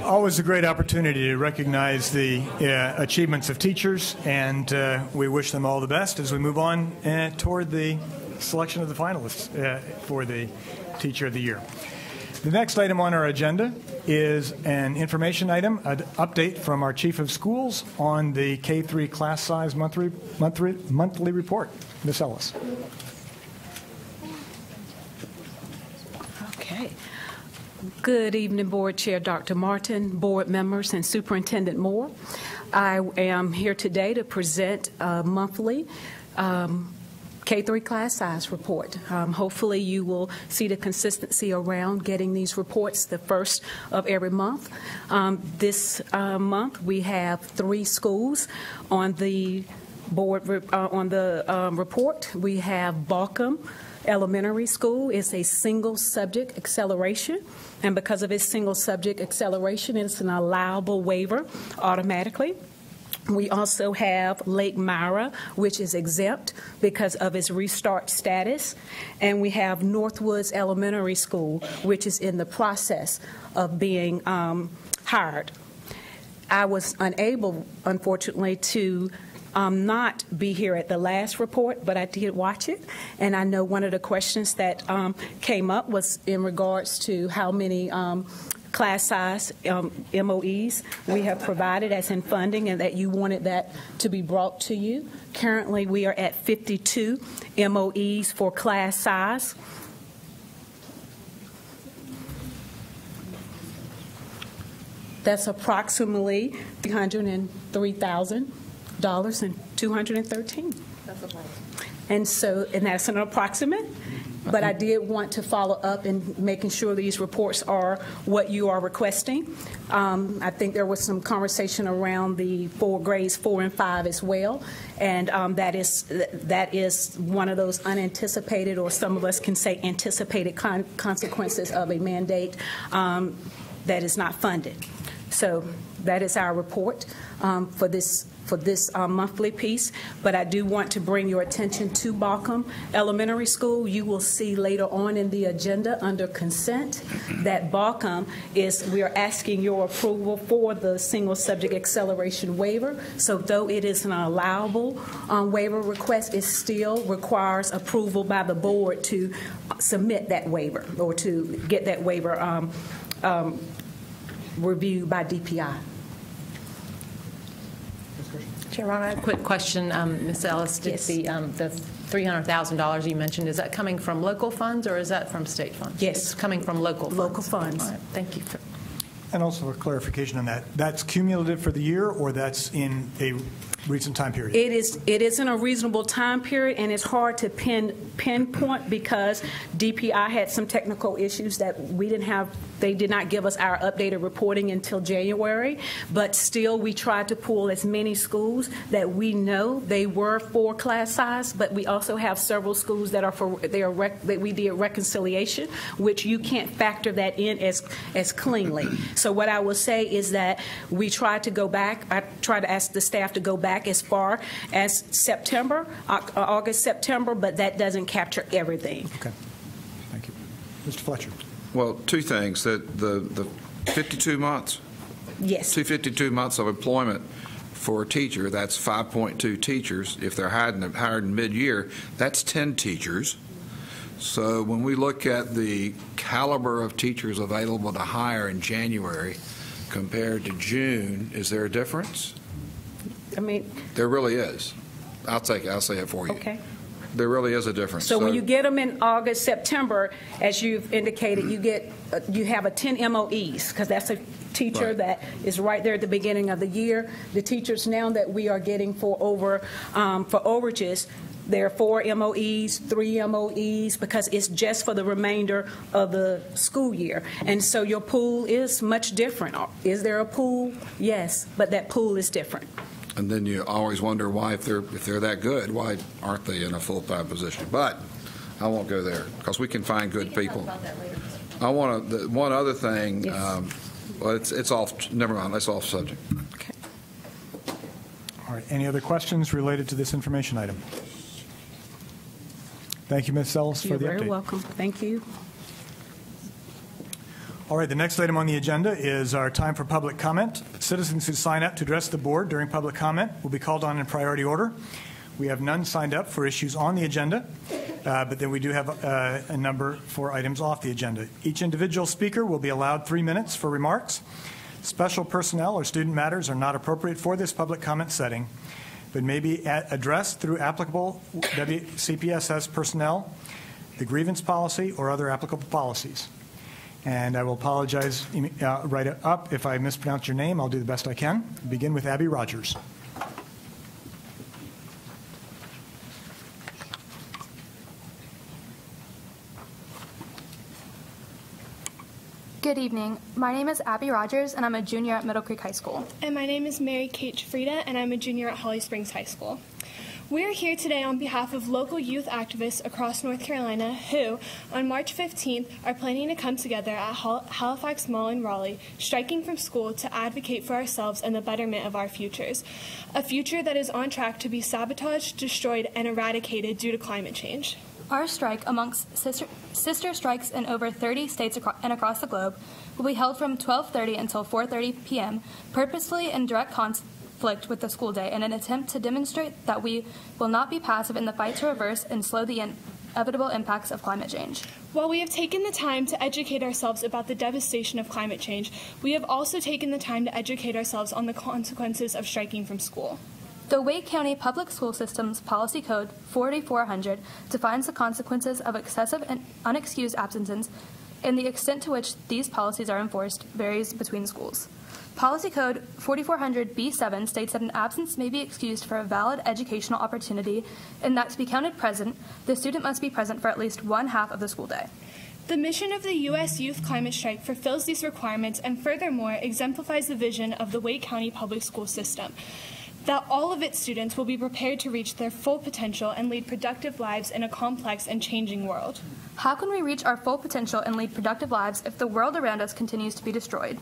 [SPEAKER 3] Always a great opportunity to recognize the achievements of teachers, and we wish them all the best as we move on toward the selection of the finalists for the Teacher of the Year. The next item on our agenda is an information item, an update from our Chief of Schools on the K-3 class size monthly report. Ms. Ellis.
[SPEAKER 13] Okay. Good evening, Board Chair Dr. Martin, board members, and Superintendent Moore. I am here today to present a monthly K-3 class size report. Hopefully you will see the consistency around getting these reports the first of every month. This month we have 3 schools on the board report. We have Balcom Elementary School is a single subject acceleration, and because of its single subject acceleration, it's an allowable waiver automatically. We also have Lake Myra, which is exempt because of its restart status, and we have Northwoods Elementary School, which is in the process of being hired. I was unable, unfortunately, to not be here at the last report, but I did watch it, and I know one of the questions that came up was in regards to how many class size MOEs we have provided as in funding, and that you wanted that to be brought to you. Currently, we are at 52 MOEs for class size. That's approximately $303,000 and 213. And that's an approximate. But I did want to follow up in making sure these reports are what you are requesting. I think there was some conversation around the grades 4 and 5 as well, and that is one of those unanticipated, or some of us can say anticipated consequences of a mandate that is not funded. So that is our report for this monthly piece. But I do want to bring your attention to Balcom Elementary School. You will see later on in the agenda under consent that Balcom we are asking your approval for the single subject acceleration waiver. So though it is an allowable waiver request, it still requires approval by the board to submit that waiver, or to get that waiver reviewed by DPI.
[SPEAKER 8] Chairman, I have a quick question. Ms. Ellis,
[SPEAKER 13] Yes.
[SPEAKER 8] the $300,000 you mentioned, is that coming from local funds or is that from state funds?
[SPEAKER 13] Yes.
[SPEAKER 8] It's coming from local funds.
[SPEAKER 13] Local funds.
[SPEAKER 8] All right, thank you.
[SPEAKER 3] And also for clarification on that, that's cumulative for the year, or that's in a recent time period?
[SPEAKER 13] It is in a reasonable time period, and it's hard to pinpoint because DPI had some technical issues that we didn't have. They did not give us our updated reporting until January, but still we tried to pull as many schools that we know they were for class size, but we also have several schools that are that we did reconciliation, which you can't factor that in as cleanly. So what I will say is that we tried to go back. I tried to ask the staff to go back as far as September, August, September, but that doesn't capture everything.
[SPEAKER 3] Okay. Thank you. Mr. Fletcher.
[SPEAKER 7] Well, two things. That the 52 months.
[SPEAKER 13] Yes.
[SPEAKER 7] 252 months of employment for a teacher, that's 5.2 teachers. If they're hired in mid-year, that's 10 teachers. So when we look at the caliber of teachers available to hire in January compared to June, is there a difference?
[SPEAKER 13] I mean,
[SPEAKER 7] there really is. I'll say it for you.
[SPEAKER 13] Okay.
[SPEAKER 7] There really is a difference.
[SPEAKER 13] So when you get them in August, September, as you've indicated, you have a 10 MOEs, because that's a teacher
[SPEAKER 7] right.
[SPEAKER 13] that is right there at the beginning of the year. The teachers now that we are getting for overages, there are 4 MOEs, 3 MOEs, because it's just for the remainder of the school year. And so your pool is much different. Is there a pool? Yes, but that pool is different.
[SPEAKER 7] And then you always wonder why, if they're that good, why aren't they in a full-time position? But I won't go there, because we can find good people.
[SPEAKER 8] Talk about that later.
[SPEAKER 7] I want to. One other thing.
[SPEAKER 13] Yes.
[SPEAKER 7] Well, it's off. Never mind. That's off subject.
[SPEAKER 13] Okay.
[SPEAKER 3] All right. Any other questions related to this information item? Thank you, Ms. Ellis, for the update.
[SPEAKER 13] You're very welcome. Thank you.
[SPEAKER 3] All right, the next item on the agenda is our time for public comment. Citizens who sign up to address the board during public comment will be called on in priority order. We have none signed up for issues on the agenda, but then we do have a number for items off the agenda. Each individual speaker will be allowed 3 minutes for remarks. Special personnel or student matters are not appropriate for this public comment setting, but may be addressed through applicable WCPSS personnel, the grievance policy, or other applicable policies. And I will apologize right up if I mispronounce your name. I'll do the best I can. Begin with Abby Rogers.
[SPEAKER 14] Good evening. My name is Abby Rogers, and I'm a junior at Middle Creek High School.
[SPEAKER 15] And my name is Mary Kate Frieda, and I'm a junior at Holly Springs High School. We are here today on behalf of local youth activists across North Carolina who, on March 15th, are planning to come together at Halifax Mall in Raleigh, striking from school to advocate for ourselves and the betterment of our futures, a future that is on track to be sabotaged, destroyed, and eradicated due to climate change.
[SPEAKER 14] Our strike, amongst sister strikes in over 30 states and across the globe, will be held from 12:30 until 4:30 p.m., purposefully in direct conflict with the school day in an attempt to demonstrate that we will not be passive in the fight to reverse and slow the inevitable impacts of climate change.
[SPEAKER 15] While we have taken the time to educate ourselves about the devastation of climate change, we have also taken the time to educate ourselves on the consequences of striking from school.
[SPEAKER 14] The Wake County Public School System's Policy Code 4400 defines the consequences of excessive and unexcused absences, and the extent to which these policies are enforced varies between schools. Policy Code 4400B7 states that an absence may be excused for a valid educational opportunity, and that to be counted present, the student must be present for at least one half of the school day.
[SPEAKER 15] The mission of the U.S. Youth Climate Strike fulfills these requirements and furthermore exemplifies the vision of the Wake County Public School System, that all of its students will be prepared to reach their full potential and lead productive lives in a complex and changing world.
[SPEAKER 14] How can we reach our full potential and lead productive lives if the world around us continues to be destroyed?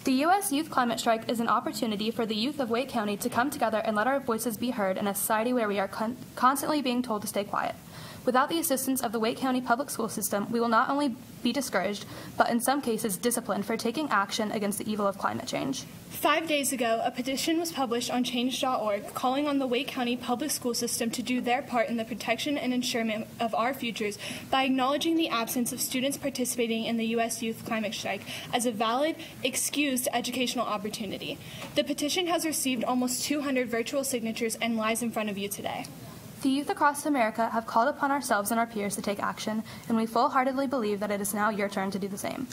[SPEAKER 14] The U.S. Youth Climate Strike is an opportunity for the youth of Wake County to come together and let our voices be heard in a society where we are constantly being told to stay quiet. Without the assistance of the Wake County Public School System, we will not only be discouraged, but in some cases disciplined for taking action against the evil of climate change.
[SPEAKER 15] 5 days ago, a petition was published on change.org calling on the Wake County Public School System to do their part in the protection and ensurement of our futures by acknowledging the absence of students participating in the U.S. Youth Climate Strike as a valid, excused educational opportunity. The petition has received almost 200 virtual signatures and lies in front of you today.
[SPEAKER 14] The youth across America have called upon ourselves and our peers to take action, and we full-heartedly believe that it is now your turn to do the same.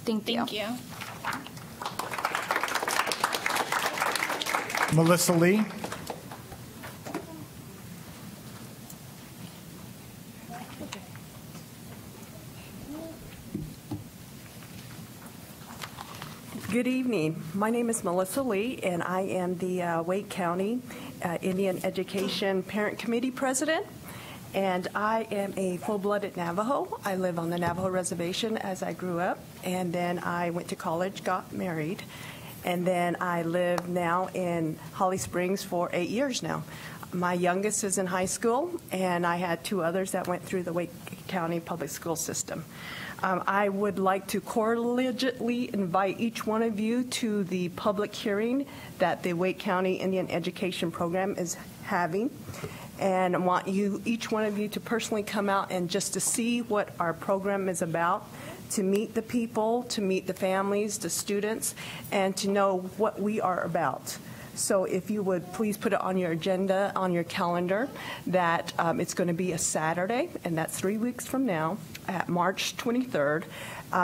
[SPEAKER 14] Thank you.
[SPEAKER 15] Thank you.
[SPEAKER 3] Melissa Lee.
[SPEAKER 16] Good evening. My name is Melissa Lee, and I am the Wake County Indian Education Parent Committee President, and I am a full-blooded Navajo. I live on the Navajo Reservation as I grew up, and then I went to college, got married, and then I live now in Holly Springs for 8 years now. My youngest is in high school, and I had two others that went through the Wake County Public School System. I would like to cordially invite each one of you to the public hearing that the Wake County Indian Education Program is having, and I want you, each one of you, to personally come out and just to see what our program is about, to meet the people, to meet the families, the students, and to know what we are about. So if you would please put it on your agenda, on your calendar, that it's going to be a Saturday, and that's 3 weeks from now, at March 23rd.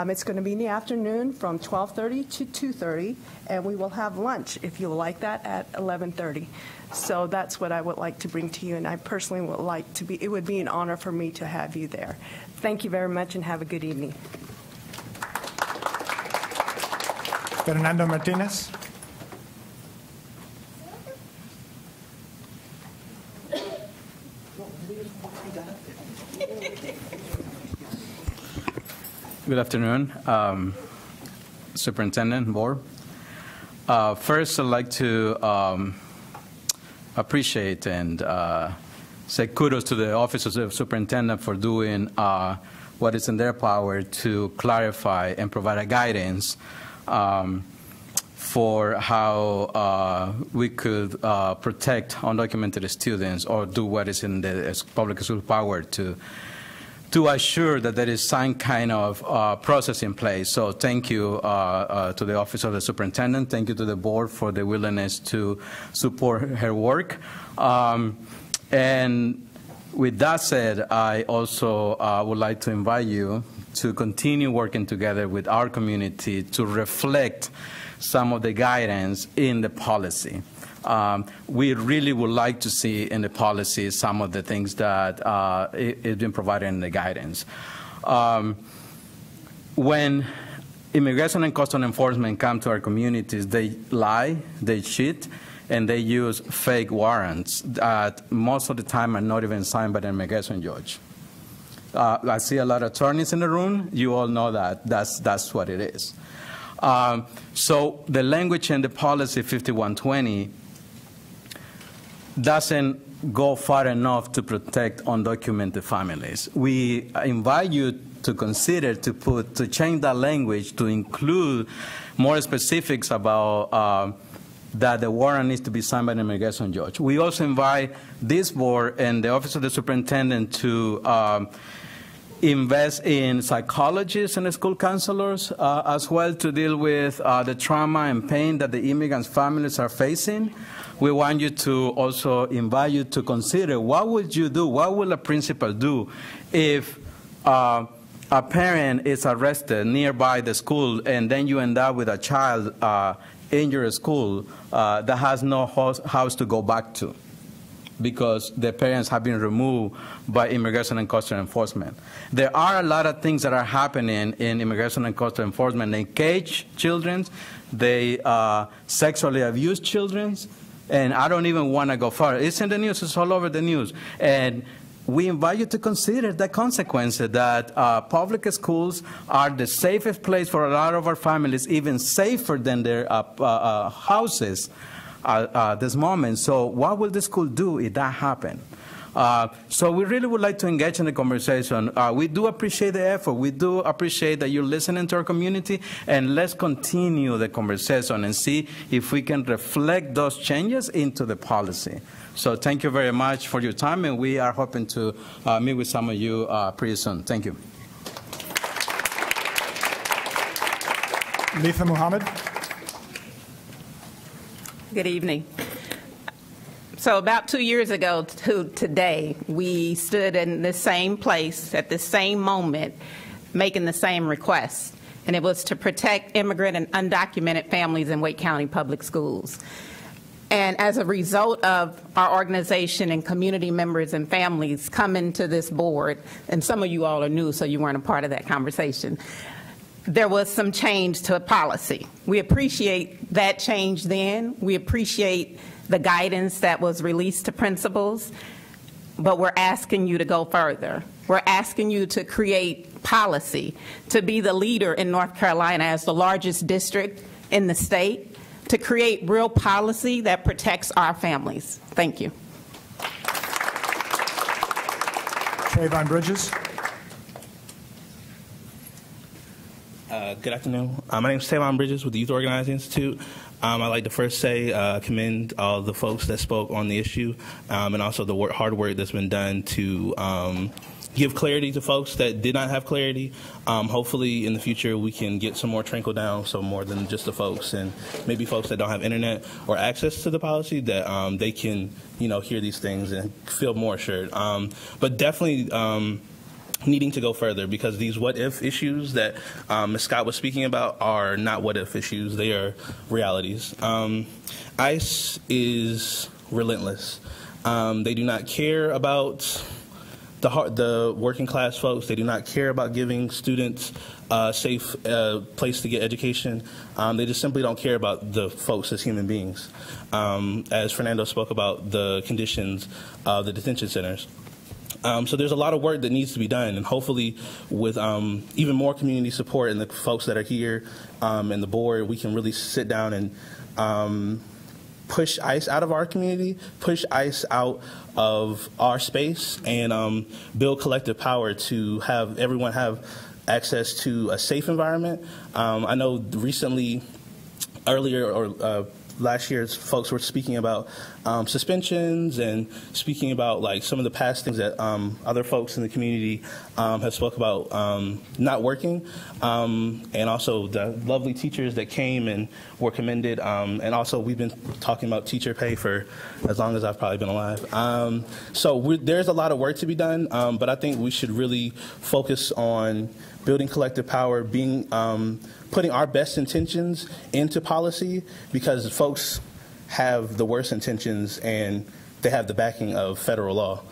[SPEAKER 16] It's going to be in the afternoon from 12:30 to 2:30, and we will have lunch, if you like that, at 11:30. So that's what I would like to bring to you, and I personally would like to be, it would be an honor for me to have you there. Thank you very much, and have a good evening.
[SPEAKER 3] Fernando Martinez.
[SPEAKER 17] Good afternoon, Superintendent, Board. First, I'd like to appreciate and say kudos to the Office of the Superintendent for doing what is in their power to clarify and provide a guidance for how we could protect undocumented students or do what is in the public school power to assure that there is some kind of process in place. So thank you to the Office of the Superintendent. Thank you to the Board for the willingness to support her work. And with that said, I also would like to invite you to continue working together with our community to reflect some of the guidance in the policy. We really would like to see in the policy some of the things that is been provided in the guidance. When immigration and customs enforcement come to our communities, they lie, they cheat, and they use fake warrants that most of the time are not even signed by the immigration judge. I see a lot of attorneys in the room. You all know that. That's what it is. So the language in the policy 5120 doesn't go far enough to protect undocumented families. We invite you to consider to change that language to include more specifics about that the warrant needs to be signed by an immigration judge. We also invite this board and the Office of the Superintendent to invest in psychologists and school counselors as well to deal with the trauma and pain that the immigrants' families are facing. We want you to also invite you to consider what would you do, what will a principal do if a parent is arrested nearby the school and then you end up with a child in your school that has no house to go back to because the parents have been removed by Immigration and Customs Enforcement. There are a lot of things that are happening in Immigration and Customs Enforcement. They cage children, they sexually abuse children, and I don't even want to go far. It's in the news, it's all over the news. And we invite you to consider the consequences that public schools are the safest place for a lot of our families, even safer than their houses at this moment. So what will the school do if that happens? So we really would like to engage in the conversation. We do appreciate the effort. We do appreciate that you're listening to our community, and let's continue the conversation and see if we can reflect those changes into the policy. So thank you very much for your time, and we are hoping to meet with some of you pretty soon. Thank you.
[SPEAKER 3] Letha Muhammad.
[SPEAKER 18] Good evening. So about 2 years ago to today, we stood in the same place at the same moment making the same request, and it was to protect immigrant and undocumented families in Wake County Public Schools. And as a result of our organization and community members and families coming to this board, and some of you all are new, so you weren't a part of that conversation, there was some change to policy. We appreciate that change then. We appreciate the guidance that was released to principals, but we're asking you to go further. We're asking you to create policy, to be the leader in North Carolina as the largest district in the state, to create real policy that protects our families. Thank you.
[SPEAKER 3] Trayvon Bridges.
[SPEAKER 19] Good afternoon. My name is Trayvon Bridges with the Youth Organizing Institute. I'd like to first say commend all the folks that spoke on the issue and also the hard work that's been done to give clarity to folks that did not have clarity. Hopefully in the future we can get some more trickle down, so more than just the folks, and maybe folks that don't have internet or access to the policy, that they can, you know, hear these things and feel more assured. But definitely needing to go further, because these what-if issues that Ms. Scott was speaking about are not what-if issues. They are realities. ICE is relentless. They do not care about the working class folks. They do not care about giving students a safe place to get education. They just simply don't care about the folks as human beings. As Fernando spoke about the conditions of the detention centers. So there's a lot of work that needs to be done, and hopefully with even more community support and the folks that are here and the board, we can really sit down and push ICE out of our community, push ICE out of our space, and build collective power to have everyone have access to a safe environment. I know recently, earlier or last year, folks were speaking about suspensions and speaking about like some of the past things that other folks in the community have spoke about not working, and also the lovely teachers that came and were commended, and also we've been talking about teacher pay for as long as I've probably been alive. So there's a lot of work to be done, but I think we should really focus on building collective power, being putting our best intentions into policy, because folks have the worst intentions and they have the backing of federal law.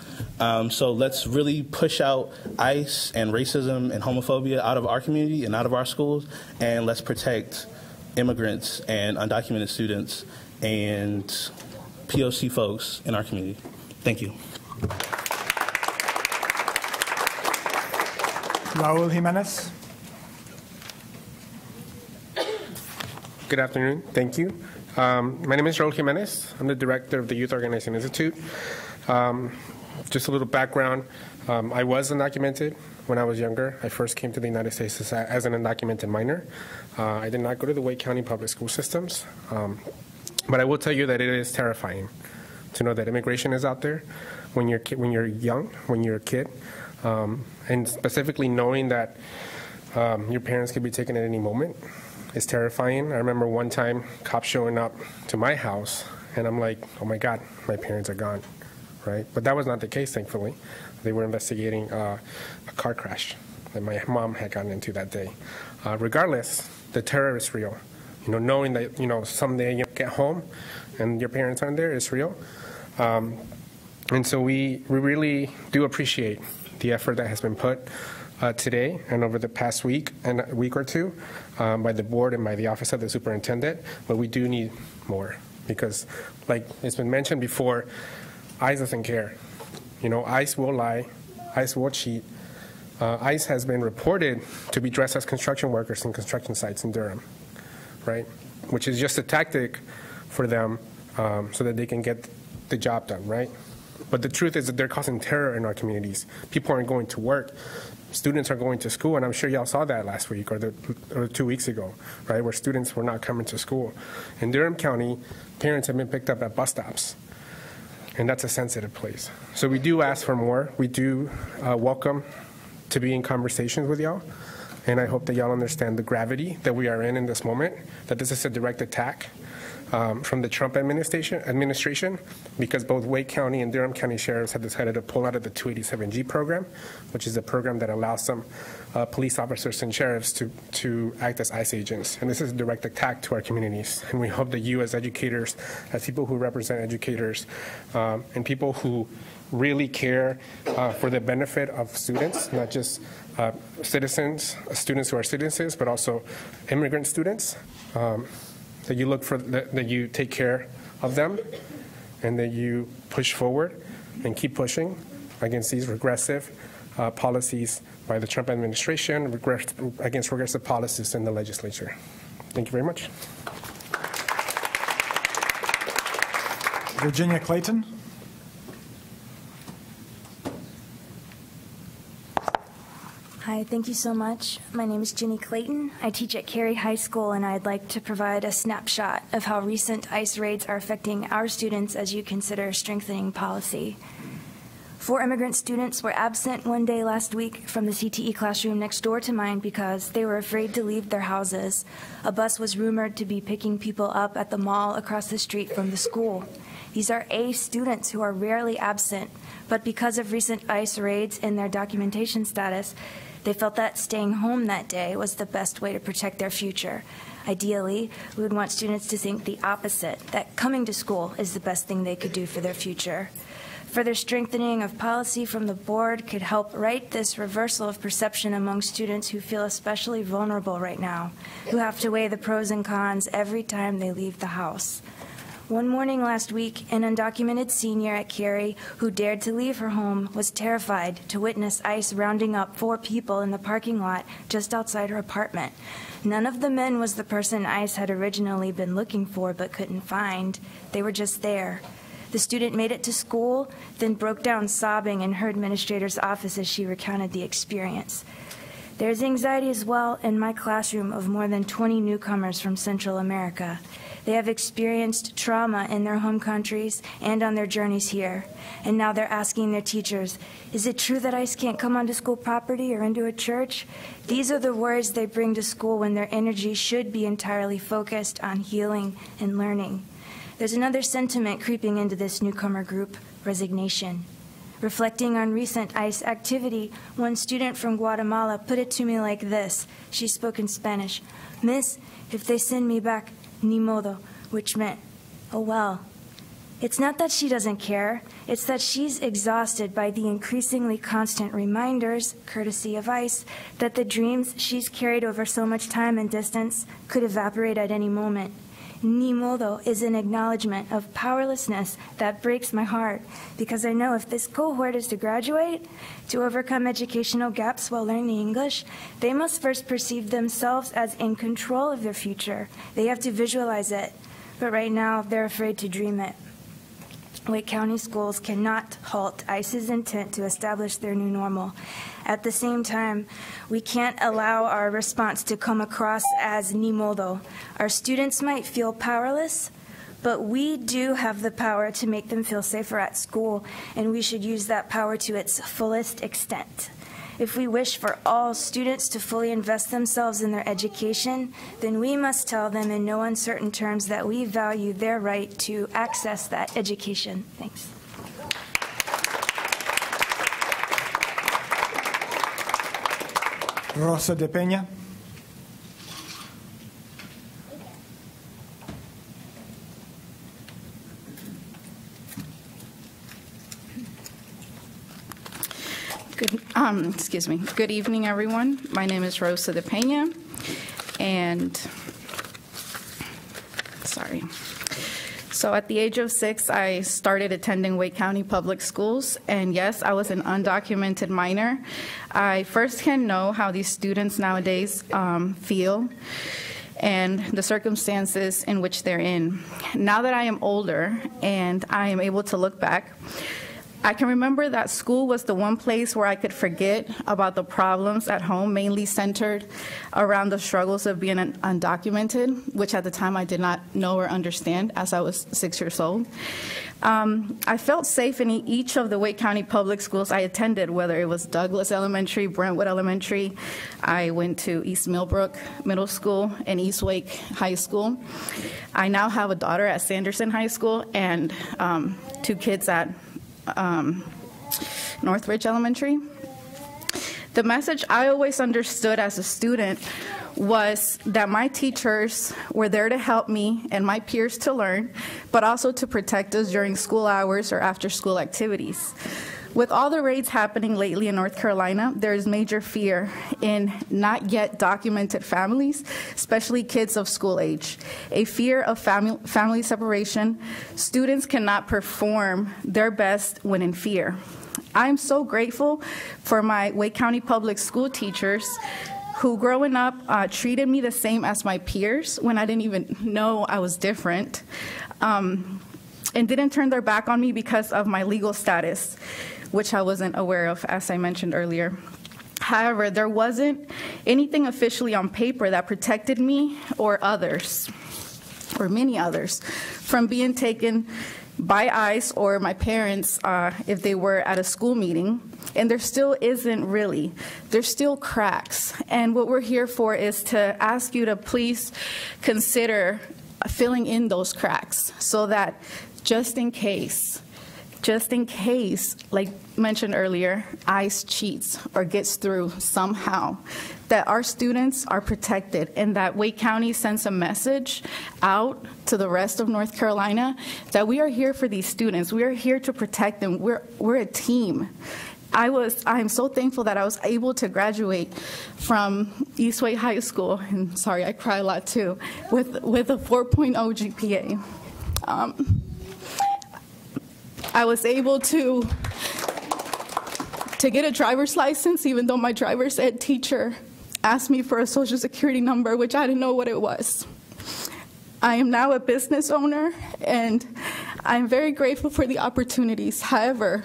[SPEAKER 19] So let's really push out ICE and racism and homophobia out of our community and out of our schools, and let's protect immigrants and undocumented students and POC folks in our community. Thank you.
[SPEAKER 3] Raul Jimenez.
[SPEAKER 20] Good afternoon. Thank you. My name is Raul Jimenez. I'm the director of the Youth Organizing Institute. Just a little background. I was undocumented when I was younger. I first came to the United States as an undocumented minor. I did not go to the Wake County public school systems. But I will tell you that it is terrifying to know that immigration is out there when you're young, when you're a kid. And specifically knowing that your parents could be taken at any moment is terrifying. I remember one time cops showing up to my house, and I'm like, oh my God, my parents are gone, right? But that was not the case, thankfully. They were investigating a car crash that my mom had gotten into that day. Regardless, the terror is real. Knowing that, someday you get home and your parents aren't there is real. And so we really do appreciate the effort that has been put today and over the past week and a week or two by the board and by the office of the superintendent, but we do need more because, like it's been mentioned before, ICE doesn't care. ICE will lie, ICE will cheat. ICE has been reported to be dressed as construction workers in construction sites in Durham, right? Which is just a tactic for them so that they can get the job done, right? But the truth is that they're causing terror in our communities. People aren't going to work. Students are going to school, and I'm sure y'all saw that last week or 2 weeks ago, right, where students were not coming to school. In Durham County, parents have been picked up at bus stops, and that's a sensitive place. So we do ask for more. We do welcome to be in conversations with y'all, and I hope that y'all understand the gravity that we are in this moment, that this is a direct attack from the Trump administration, because both Wake County and Durham County sheriffs have decided to pull out of the 287G program, which is a program that allows some police officers and sheriffs to act as ICE agents. And this is a direct attack to our communities. And we hope that you as educators, as people who represent educators, and people who really care for the benefit of students, not just citizens, students who are citizens, but also immigrant students, that you look for, that you take care of them, and that you push forward and keep pushing against these regressive policies by the Trump administration, against regressive policies in the legislature. Thank you very much.
[SPEAKER 3] Virginia Clayton.
[SPEAKER 21] Hi, thank you so much. My name is Jenny Clayton. I teach at Cary High School, and I'd like to provide a snapshot of how recent ICE raids are affecting our students as you consider strengthening policy. 4 immigrant students were absent one day last week from the CTE classroom next door to mine because they were afraid to leave their houses. A bus was rumored to be picking people up at the mall across the street from the school. These are A students who are rarely absent, but because of recent ICE raids and their documentation status, they felt that staying home that day was the best way to protect their future. Ideally, we would want students to think the opposite, that coming to school is the best thing they could do for their future. Further strengthening of policy from the board could help right this reversal of perception among students who feel especially vulnerable right now, who have to weigh the pros and cons every time they leave the house. One morning last week, an undocumented senior at Cary who dared to leave her home was terrified to witness ICE rounding up 4 people in the parking lot just outside her apartment. None of the men was the person ICE had originally been looking for but couldn't find. They were just there. The student made it to school, then broke down sobbing in her administrator's office as she recounted the experience. There's anxiety as well in my classroom of more than 20 newcomers from Central America. They have experienced trauma in their home countries and on their journeys here. And now they're asking their teachers, is it true that ICE can't come onto school property or into a church? These are the words they bring to school when their energy should be entirely focused on healing and learning. There's another sentiment creeping into this newcomer group, resignation. Reflecting on recent ICE activity, one student from Guatemala put it to me like this. She spoke in Spanish. Miss, if they send me back, ni modo, which meant, oh well. It's not that she doesn't care, it's that she's exhausted by the increasingly constant reminders, courtesy of ICE, that the dreams she's carried over so much time and distance could evaporate at any moment. Ni modo is an acknowledgement of powerlessness that breaks my heart, because I know if this cohort is to graduate, to overcome educational gaps while learning English, they must first perceive themselves as in control of their future. They have to visualize it, but right now they're afraid to dream it. Wake County schools cannot halt ICE's intent to establish their new normal. At the same time, we can't allow our response to come across as ni modo. Our students might feel powerless, but we do have the power to make them feel safer at school, and we should use that power to its fullest extent. If we wish for all students to fully invest themselves in their education, then we must tell them in no uncertain terms that we value their right to access that education. Thanks.
[SPEAKER 3] Rosa de Peña.
[SPEAKER 2] Excuse me. Good evening, everyone. My name is Rosa de Peña, and so at the age of 6, I started attending Wake County Public Schools, and yes, I was an undocumented minor. I firsthand know how these students nowadays feel and the circumstances in which they're in. Now that I am older and I am able to look back, I can remember that school was the one place where I could forget about the problems at home, mainly centered around the struggles of being undocumented, which at the time I did not know or understand as I was 6 years old. I felt safe in each of the Wake County public schools I attended, whether it was Douglas Elementary, Brentwood Elementary. I went to East Millbrook Middle School and East Wake High School. I now have a daughter at Sanderson High School and 2 kids at Northridge Elementary. The message I always understood as a student was that my teachers were there to help me and my peers to learn, but also to protect us during school hours or after school activities. With all the raids happening lately in North Carolina, there is major fear in not yet documented families, especially kids of school age. A fear of family separation. Students cannot perform their best when in fear. I'm so grateful for my Wake County Public School teachers who growing up treated me the same as my peers when I didn't even know I was different, and didn't turn their back on me because of my legal status, which I wasn't aware of, as I mentioned earlier. However, there wasn't anything officially on paper that protected me or others, or many others, from being taken by ICE or my parents if they were at a school meeting. And there still isn't really. There's still cracks. And what we're here for is to ask you to please consider filling in those cracks so that just in case, like mentioned earlier, ICE cheats or gets through somehow, that our students are protected and that Wake County sends a message out to the rest of North Carolina that we are here for these students. We are here to protect them. We're a team. I'm so thankful that I was able to graduate from Eastway High School, and sorry, I cry a lot too, with a 4.0 GPA. I was able to get a driver's license, even though my driver's ed teacher asked me for a social security number, which I didn't know what it was. I am now a business owner, and I'm very grateful for the opportunities. However,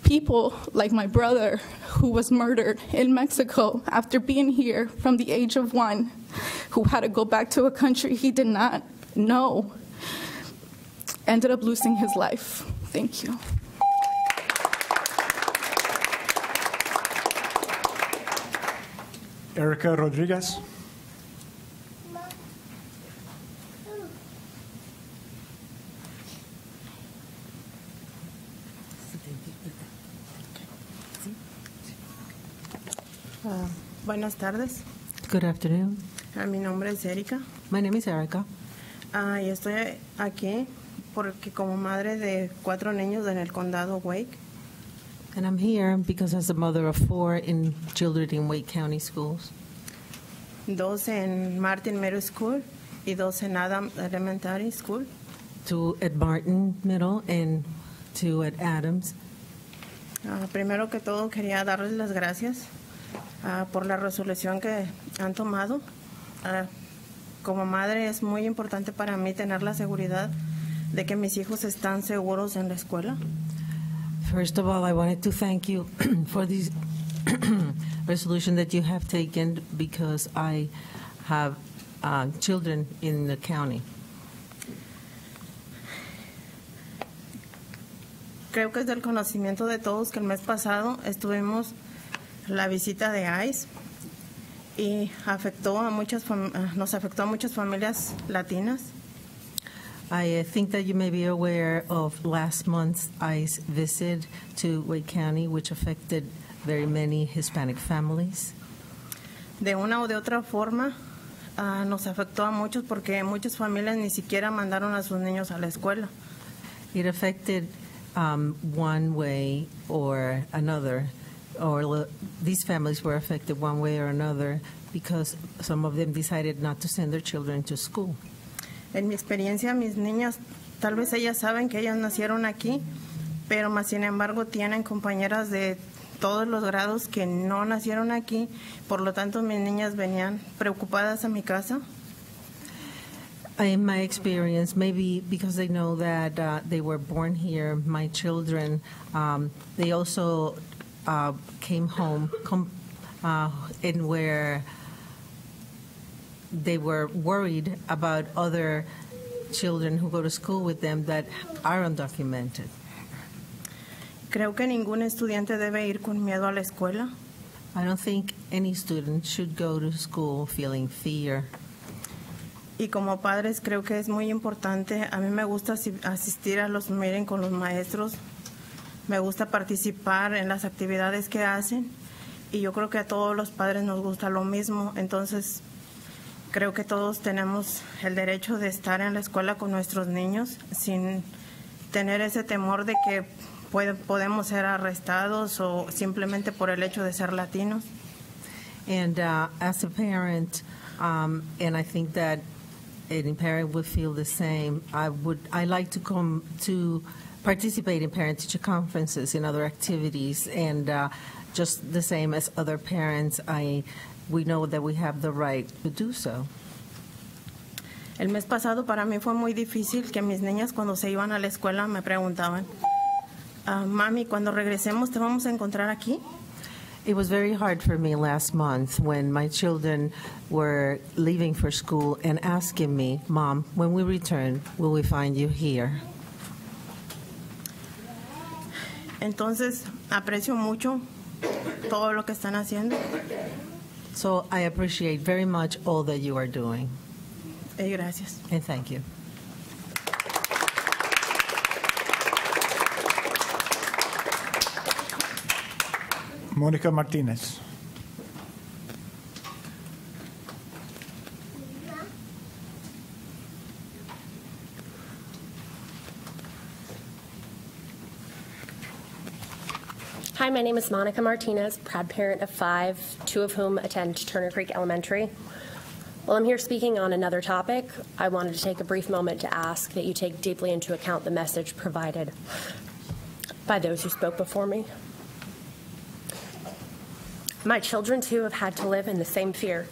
[SPEAKER 2] people like my brother, who was murdered in Mexico after being here from the age of 1, who had to go back to a country he did not know, ended up losing his life. Thank you.
[SPEAKER 3] Erica Rodriguez.
[SPEAKER 22] Buenas tardes.
[SPEAKER 23] Good afternoon.
[SPEAKER 22] Mi nombre es Erika.
[SPEAKER 23] My name is Erica.
[SPEAKER 22] Y estoy aquí porque como madre de 4 niños en el condado Wake.
[SPEAKER 23] And I'm here because as a mother of 4 in children in Wake County schools.
[SPEAKER 22] 2 en Martin Middle School y 2 en Adams Elementary School.
[SPEAKER 23] 2 at Martin Middle and 2 at Adams.
[SPEAKER 22] Primero que todo quería darles las gracias por la resolución que han tomado. Como madre es muy importante para mí tener la seguridad de que mis hijos están seguros en la escuela.
[SPEAKER 23] First of all, I wanted to thank you for this resolution that you have taken because I have children in the county.
[SPEAKER 22] Creo que es del conocimiento de todos que el mes pasado estuvimos la visita de ICE y nos afectó a muchas familias latinas.
[SPEAKER 23] I think that you may be aware of last month's ICE visit to Wake County, which affected very many Hispanic families.
[SPEAKER 22] De una o de otra forma, nos afectó a muchos porque muchas familias ni siquiera mandaron a sus niños a la escuela.
[SPEAKER 23] It affected one way or another, or these families were affected one way or another because some of them decided not to send their children to school.
[SPEAKER 22] En mi experiencia, mis niñas, tal vez ellas saben que ellas nacieron aquí, pero más sin embargo tienen compañeras de todos los grados que no nacieron aquí, por lo tanto mis niñas venían preocupadas a mi casa.
[SPEAKER 23] In my experience, maybe because they know that they were born here, my children, they also came home and where they were worried about other children who go to school with them that are undocumented.
[SPEAKER 22] Creo que ningún estudiante debe ir con miedo a la escuela.
[SPEAKER 23] I don't think any student should go to school feeling fear.
[SPEAKER 22] Y como padres creo que es muy importante, a mí me gusta asistir a los meetings con los maestros, me gusta participar en las actividades que hacen y yo creo que a todos los padres nos gusta lo mismo, entonces creo que todos tenemos el derecho de estar en la escuela con nuestros niños sin tener ese temor de que podemos ser arrestados o simplemente por el hecho de ser latinos.
[SPEAKER 23] And as a parent, and I think that any parent would feel the same, I like to come to participate in parent-teacher conferences and other activities, and just the same as other parents, we know that we have the right to do so.
[SPEAKER 22] El mes pasado para mí fue muy difícil que mis niñas cuando se iban a la escuela me preguntaban, mami, cuando regresemos te vamos a encontrar aquí.
[SPEAKER 23] It was very hard for me last month when my children were leaving for school and asking me, Mom, when we return, will we find you here?
[SPEAKER 22] Entonces, aprecio mucho todo lo que están haciendo.
[SPEAKER 23] So I appreciate very much all that you are doing.
[SPEAKER 22] Gracias.
[SPEAKER 23] And thank you.
[SPEAKER 3] Monika Martinez.
[SPEAKER 5] Hi, my name is Monika Martinez, proud parent of 5, 2 of whom attend Turner Creek Elementary. While I'm here speaking on another topic, I wanted to take a brief moment to ask that you take deeply into account the message provided by those who spoke before me. My children, too, have had to live in the same fear.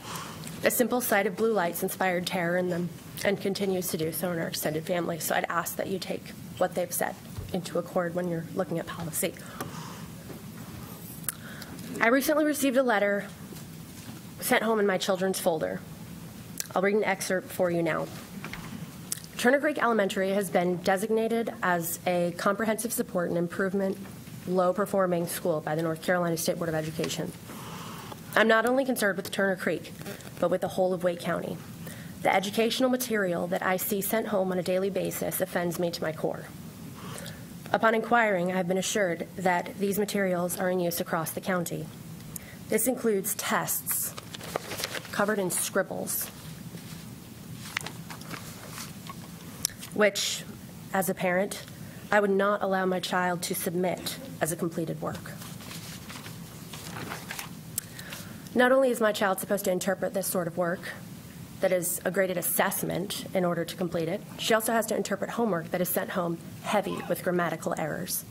[SPEAKER 5] A simple sight of blue lights inspired terror in them and continues to do so in our extended family. So I'd ask that you take what they've said into accord when you're looking at policy. I recently received a letter sent home in my children's folder. I'll read an excerpt for you now. Turner Creek Elementary has been designated as a comprehensive support and improvement low-performing school by the North Carolina State Board of Education. I'm not only concerned with Turner Creek, but with the whole of Wake County. The educational material that I see sent home on a daily basis offends me to my core. Upon inquiring, I have been assured that these materials are in use across the county. This includes tests covered in scribbles, which, as a parent, I would not allow my child to submit as a completed work. Not only is my child supposed to interpret this sort of work that is a graded assessment in order to complete it, she also has to interpret homework that is sent home heavy with grammatical errors.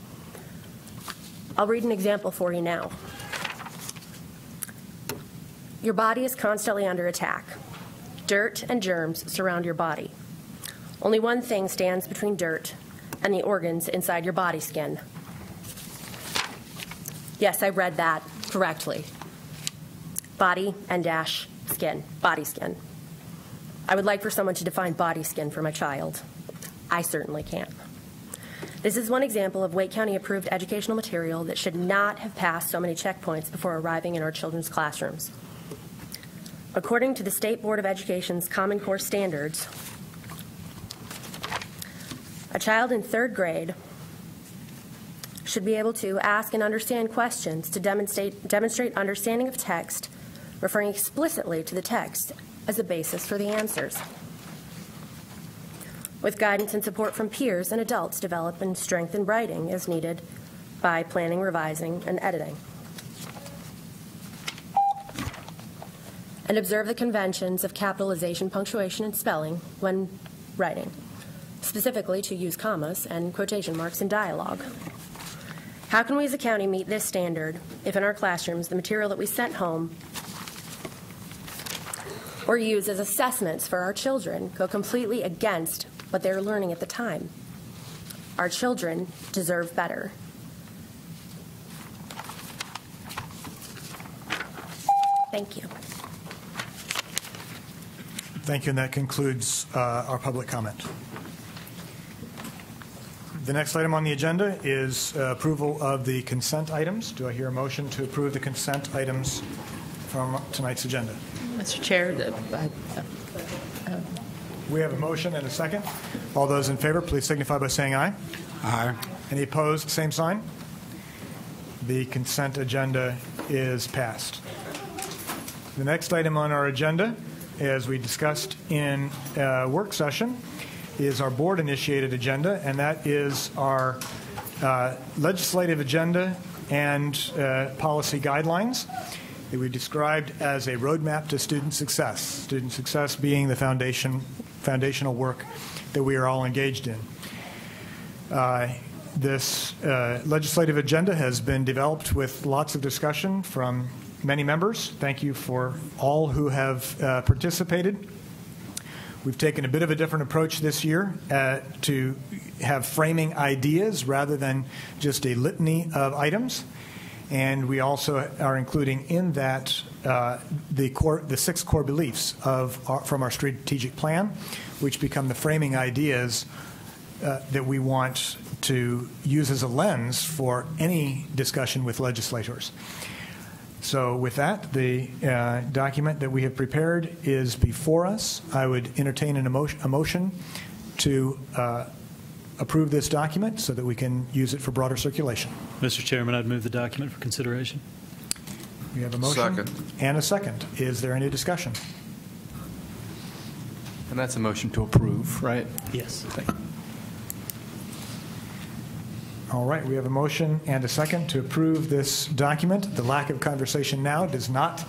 [SPEAKER 5] I'll read an example for you now. Your body is constantly under attack. Dirt and germs surround your body. Only one thing stands between dirt and the organs inside your body skin. Yes, I read that correctly. Body and dash skin, body skin. I would like for someone to define body skin for my child. I certainly can't. This is one example of Wake County approved educational material that should not have passed so many checkpoints before arriving in our children's classrooms. According to the State Board of Education's Common Core standards, a child in 3rd grade should be able to ask and understand questions to demonstrate understanding of text, referring explicitly to the text as the basis for the answers, with guidance and support from peers and adults, develop and strengthen writing as needed by planning, revising, and editing. And observe the conventions of capitalization, punctuation, and spelling when writing, specifically to use commas and quotation marks in dialogue. How can we as a county meet this standard if in our classrooms the material that we sent home or use as assessments for our children go completely against what they're learning at the time? Our children deserve better. Thank you.
[SPEAKER 3] Thank you, and that concludes our public comment. The next item on the agenda is approval of the consent items. Do I hear a motion to approve the consent items from tonight's agenda?
[SPEAKER 8] Mr. Chair,
[SPEAKER 3] we have a motion and a second. All those in favor, please signify by saying aye.
[SPEAKER 4] Aye.
[SPEAKER 3] Any opposed, same sign. The consent agenda is passed. The next item on our agenda, as we discussed in work session, is our board-initiated agenda, and that is our legislative agenda and policy guidelines that we described as a roadmap to student success being the foundational work that we are all engaged in. This legislative agenda has been developed with lots of discussion from many members. Thank you for all who have participated. We've taken a bit of a different approach this year to have framing ideas rather than just a litany of items. And we also are including in that the 6 core beliefs from our strategic plan, which become the framing ideas that we want to use as a lens for any discussion with legislators. So with that, the document that we have prepared is before us. I would entertain a motion to approve this document so that we can use it for broader circulation.
[SPEAKER 4] Mr. Chairman, I'd move the document for consideration.
[SPEAKER 3] We have a motion and a second. Is there any discussion?
[SPEAKER 6] And that's a motion to approve, right?
[SPEAKER 4] Yes.
[SPEAKER 6] Thank you.
[SPEAKER 3] All right, we have a motion and a second to approve this document. The lack of conversation now does not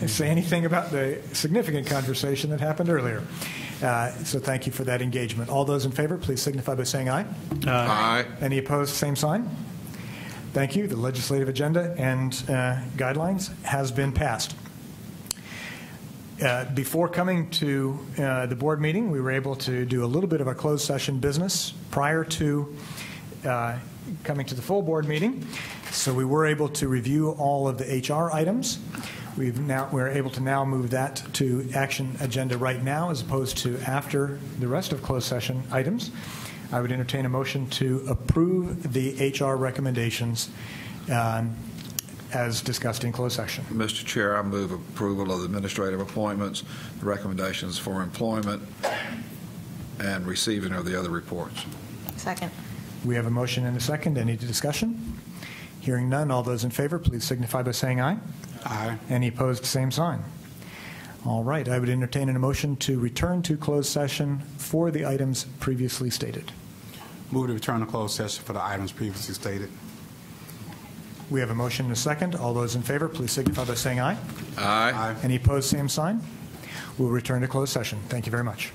[SPEAKER 3] say anything about the significant conversation that happened earlier. So thank you for that engagement. All those in favor, please signify by saying aye.
[SPEAKER 7] Aye.
[SPEAKER 3] Any opposed, same sign. Thank you. The legislative agenda and guidelines has been passed. Before coming to the board meeting, we were able to do a little bit of a closed session business prior to coming to the full board meeting. So we were able to review all of the HR items. We're able to now move that to action agenda right now as opposed to after the rest of closed session items. I would entertain a motion to approve the HR recommendations as discussed in closed session.
[SPEAKER 7] Mr. Chair, I move approval of the administrative appointments, the recommendations for employment, and receiving of the other reports.
[SPEAKER 18] Second.
[SPEAKER 3] We have a motion and a second. Any discussion? Hearing none, all those in favor, please signify by saying aye.
[SPEAKER 4] Aye.
[SPEAKER 3] Any opposed, same sign. All right, I would entertain a motion to return to closed session for the items previously stated.
[SPEAKER 4] Move to return to closed session for the items previously stated.
[SPEAKER 3] We have a motion and a second. All those in favor, please signify by saying aye.
[SPEAKER 7] Aye.
[SPEAKER 3] Any opposed, same sign. We'll return to closed session. Thank you very much.